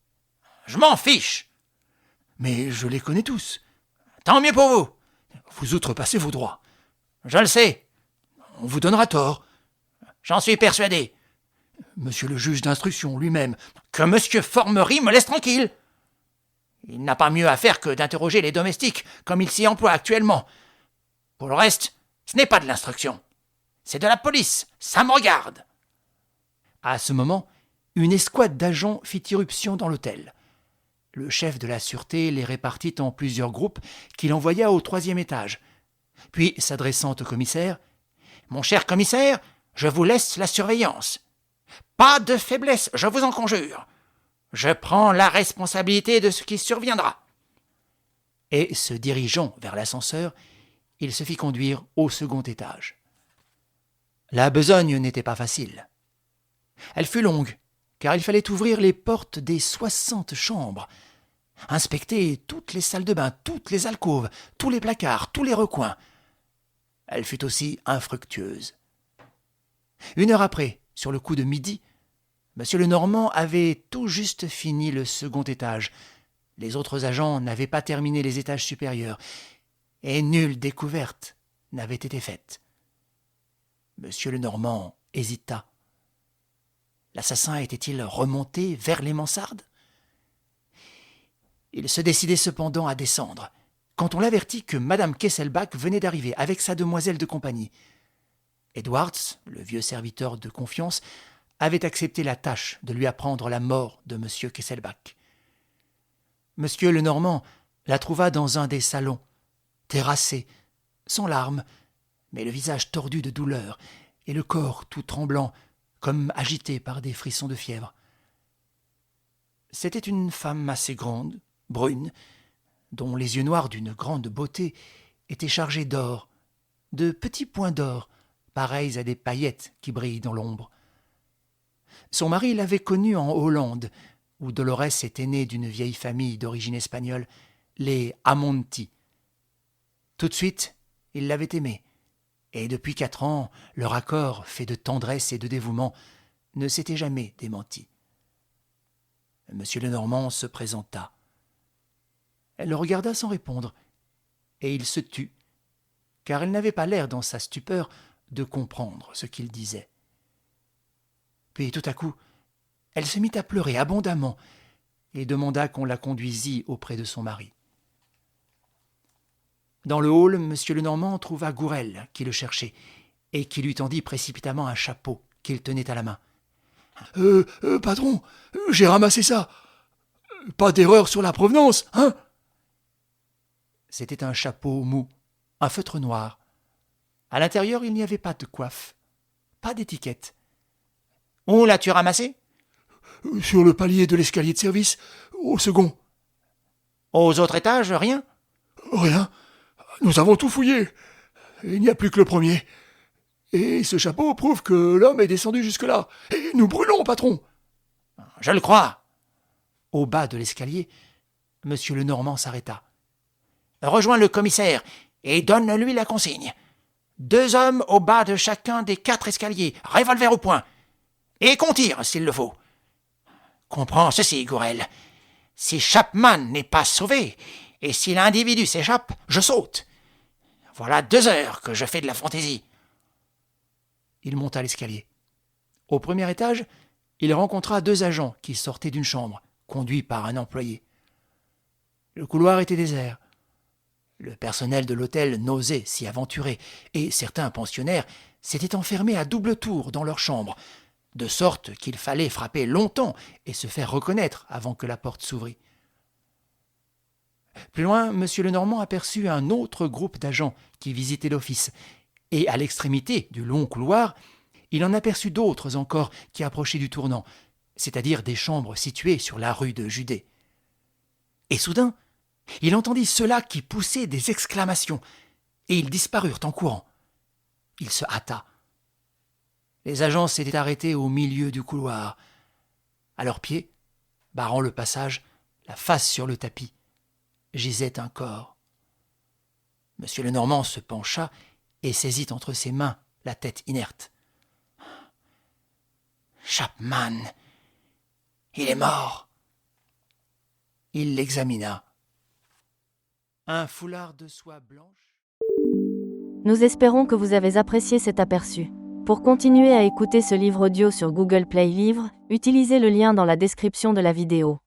« Je m'en fiche !»« Mais je les connais tous. »« Tant mieux pour vous. »« Vous outrepassez vos droits. »« Je le sais. »« On vous donnera tort. »« J'en suis persuadé. »« Monsieur le juge d'instruction lui-même. »« Que monsieur Formerie me laisse tranquille. » Il n'a pas mieux à faire que d'interroger les domestiques, comme il s'y emploie actuellement. Pour le reste, ce n'est pas de l'instruction. C'est de la police, ça me regarde. À ce moment, une escouade d'agents fit irruption dans l'hôtel. Le chef de la sûreté les répartit en plusieurs groupes qu'il envoya au 3e étage. Puis, s'adressant au commissaire, « Mon cher commissaire, je vous laisse la surveillance. Pas de faiblesse, je vous en conjure. Je prends la responsabilité de ce qui surviendra. » Et, se dirigeant vers l'ascenseur, il se fit conduire au 2e étage. La besogne n'était pas facile. Elle fut longue, car il fallait ouvrir les portes des 60 chambres, inspecter toutes les salles de bain, toutes les alcôves, tous les placards, tous les recoins. Elle fut aussi infructueuse. 1 heure après, sur le coup de midi, M. Lenormand avait tout juste fini le 2e étage. Les autres agents n'avaient pas terminé les étages supérieurs, et nulle découverte n'avait été faite. M. Lenormand hésita. L'assassin était-il remonté vers les mansardes? Il se décidait cependant à descendre, quand on l'avertit que Mme Kesselbach venait d'arriver avec sa demoiselle de compagnie. Edwards, le vieux serviteur de confiance, avait accepté la tâche de lui apprendre la mort de M. Kesselbach. M. Lenormand la trouva dans un des salons, terrassée, sans larmes, mais le visage tordu de douleur et le corps tout tremblant, comme agité par des frissons de fièvre. C'était une femme assez grande, brune, dont les yeux noirs d'une grande beauté étaient chargés d'or, de petits points d'or, pareils à des paillettes qui brillent dans l'ombre. Son mari l'avait connue en Hollande, où Dolores était née d'une vieille famille d'origine espagnole, les Amonti. Tout de suite, il l'avait aimée, et depuis 4 ans, leur accord, fait de tendresse et de dévouement, ne s'était jamais démenti. M. Lenormand se présenta. Elle le regarda sans répondre, et il se tut, car elle n'avait pas l'air, dans sa stupeur, de comprendre ce qu'il disait. Puis, tout à coup, elle se mit à pleurer abondamment et demanda qu'on la conduisît auprès de son mari. Dans le hall, M. Lenormand trouva Gourel, qui le cherchait, et qui lui tendit précipitamment un chapeau qu'il tenait à la main. Patron, j'ai ramassé ça. Pas d'erreur sur la provenance, hein? C'était un chapeau mou, un feutre noir. À l'intérieur, il n'y avait pas de coiffe, pas d'étiquette. Où l'as-tu ramassé? Sur le palier de l'escalier de service, au second. Aux autres étages, rien? Rien. Nous avons tout fouillé. Il n'y a plus que le premier. Et ce chapeau prouve que l'homme est descendu jusque-là. Et nous brûlons, patron. Je le crois. Au bas de l'escalier, M. Lenormand s'arrêta. Rejoins le commissaire et donne-lui la consigne. 2 hommes au bas de chacun des 4 escaliers, revolver au poing. Et qu'on tire, s'il le faut. Comprends ceci, Gourel. Si Chapman n'est pas sauvé, et si l'individu s'échappe, je saute. Voilà 2 heures que je fais de la fantaisie. Il monta l'escalier. Au premier étage, il rencontra 2 agents qui sortaient d'une chambre, conduits par un employé. Le couloir était désert. Le personnel de l'hôtel n'osait s'y aventurer, et certains pensionnaires s'étaient enfermés à double tour dans leur chambre, de sorte qu'il fallait frapper longtemps et se faire reconnaître avant que la porte s'ouvrît. Plus loin, M. Lenormand aperçut un autre groupe d'agents qui visitaient l'office, et à l'extrémité du long couloir, il en aperçut d'autres encore qui approchaient du tournant, c'est-à-dire des chambres situées sur la rue de Judée. Et soudain, il entendit ceux-là qui poussaient des exclamations, et ils disparurent en courant. Il se hâta. Les agents s'étaient arrêtés au milieu du couloir. À leurs pieds, barrant le passage, la face sur le tapis, gisait un corps. M. Lenormand se pencha et saisit entre ses mains la tête inerte. Chapman, il est mort. Il l'examina. Un foulard de soie blanche. Nous espérons que vous avez apprécié cet aperçu. Pour continuer à écouter ce livre audio sur Google Play Livres, utilisez le lien dans la description de la vidéo.